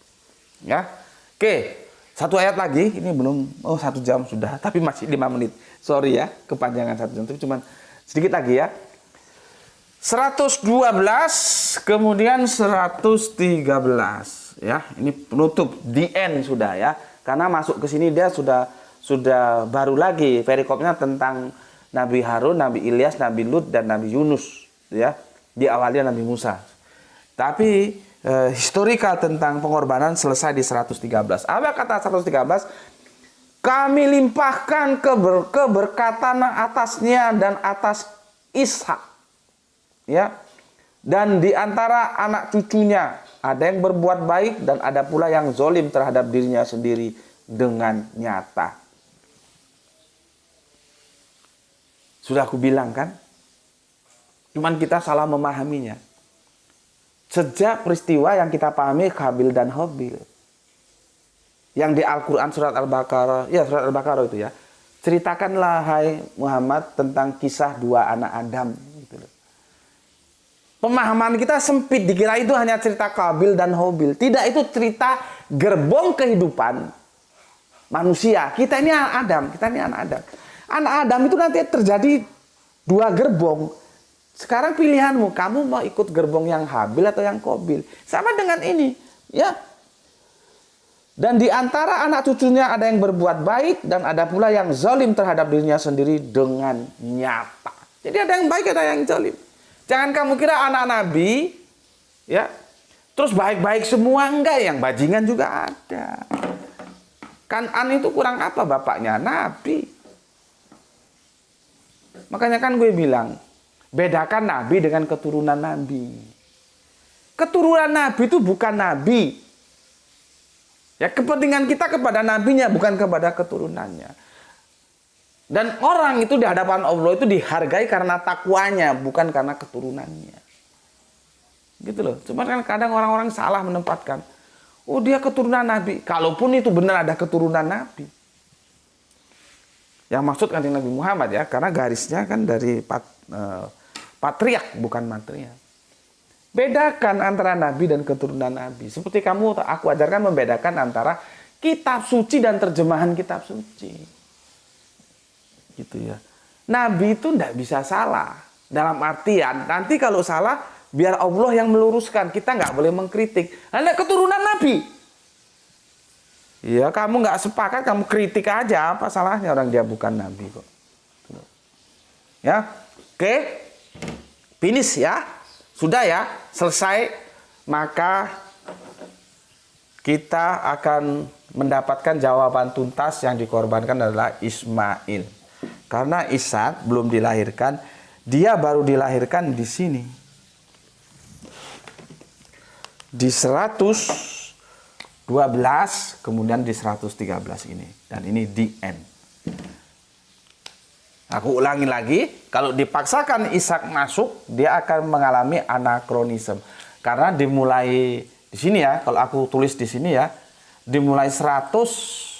Ya. Oke, 1 ayat lagi. Ini belum, 1 jam sudah, tapi masih 5 menit. Sorry ya, kepanjangan 1 jam, tapi cuma sedikit lagi ya. 112, kemudian 113. Ya, ini penutup, the end sudah ya. Karena masuk ke sini dia sudah baru lagi perikopnya tentang Nabi Harun, Nabi Ilyas, Nabi Lut, dan Nabi Yunus. Ya, diawali Nabi Musa. Tapi historikal tentang pengorbanan selesai di 113. Apa kata 113? Kami limpahkan keberkatan atasnya dan atas Ishak. Ya. Dan di antara anak cucunya ada yang berbuat baik dan ada pula yang zolim terhadap dirinya sendiri dengan nyata. Sudah aku bilang kan? Cuman kita salah memahaminya. Sejak peristiwa yang kita pahami Habil dan Habil. Yang di Al-Quran surat Al-Baqarah. Ya surat Al-Baqarah itu ya. Ceritakanlah hai Muhammad tentang kisah 2 anak Adam. Gitu loh. Pemahaman kita sempit. Dikira itu hanya cerita Habil dan Habil. Tidak, itu cerita gerbong kehidupan manusia. Kita ini anak Adam. Kita ini anak Adam. Anak Adam itu nanti terjadi 2 gerbong. Sekarang pilihanmu, kamu mau ikut gerbong yang Habil atau yang Qabil. Sama dengan ini, ya. Dan di antara anak cucunya ada yang berbuat baik dan ada pula yang zalim terhadap dirinya sendiri dengan nyata. Jadi ada yang baik, ada yang zalim. Jangan kamu kira anak Nabi, ya, terus baik-baik semua, enggak, yang bajingan juga ada. Kanan itu kurang apa bapaknya? Nabi. Makanya kan gue bilang, bedakan Nabi dengan keturunan Nabi. Keturunan Nabi itu bukan Nabi. Ya, kepentingan kita kepada Nabinya, bukan kepada keturunannya. Dan orang itu di hadapan Allah itu dihargai karena takwanya, bukan karena keturunannya. Gitu loh. Cuma kan kadang orang-orang salah menempatkan. Oh, dia keturunan Nabi. Kalaupun itu benar ada keturunan Nabi. Yang maksud kan Nabi Muhammad ya, karena garisnya kan dari patriark, bukan matriark. Bedakan antara Nabi dan keturunan Nabi. Seperti aku ajarkan membedakan antara kitab suci dan terjemahan kitab suci. Gitu ya. Nabi itu tidak bisa salah. Dalam artian, nanti kalau salah, biar Allah yang meluruskan. Kita nggak boleh mengkritik. Anda keturunan Nabi. Ya, kamu nggak sepakat, kamu kritik aja. Apa salahnya, orang dia bukan Nabi kok. Ya, oke. Finish ya. Sudah ya, selesai. Maka kita akan mendapatkan jawaban tuntas yang dikorbankan adalah Ismail. Karena Ishak belum dilahirkan, dia baru dilahirkan di sini. Di 112, kemudian di 113 ini. Dan ini the end. Aku ulangi lagi, kalau dipaksakan Ishak masuk, dia akan mengalami anakronisme. Karena dimulai di sini ya, kalau aku tulis di sini ya, dimulai 100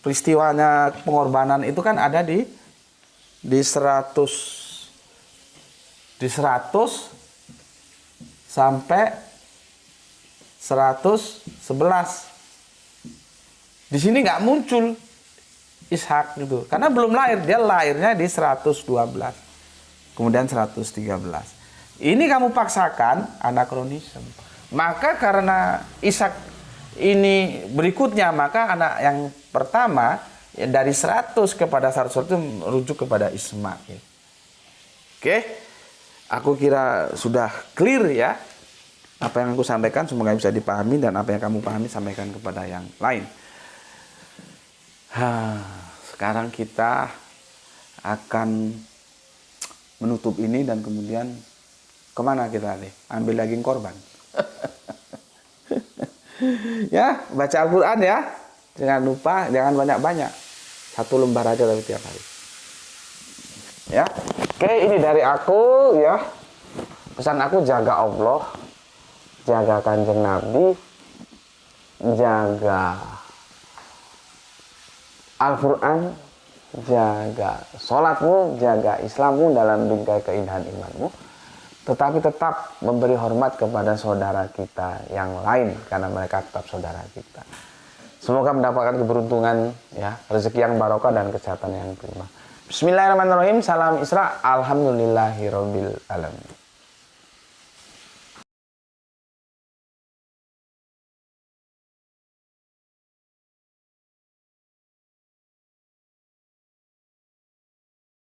peristiwanya pengorbanan itu kan ada di 100 sampai 111. Di sini nggak muncul Ishak gitu. Karena belum lahir, dia lahirnya di 112. Kemudian 113. Ini kamu paksakan anakronisme. Maka karena Ishak ini berikutnya, maka anak yang pertama ya dari 100 kepada 101 itu merujuk kepada Ismail. Oke. Aku kira sudah clear ya. Apa yang aku sampaikan semoga bisa dipahami, dan apa yang kamu pahami sampaikan kepada yang lain. Sekarang kita akan menutup ini dan kemudian kemana kita nih? Ambil daging korban. Ya, baca Al-Quran ya. Jangan lupa, jangan banyak-banyak. 1 lembar aja tapi tiap hari. Ya, oke, ini dari aku ya. Pesan aku, jaga Allah, jaga Kanjeng Nabi, jaga Al-Quran, jaga sholatmu, jaga Islammu dalam bingkai keindahan imanmu. Tetapi tetap memberi hormat kepada saudara kita yang lain, karena mereka tetap saudara kita. Semoga mendapatkan keberuntungan, ya, rezeki yang barokah dan kesehatan yang prima. Bismillahirrahmanirrahim. Salam Isra. Alhamdulillahirabbil alamin.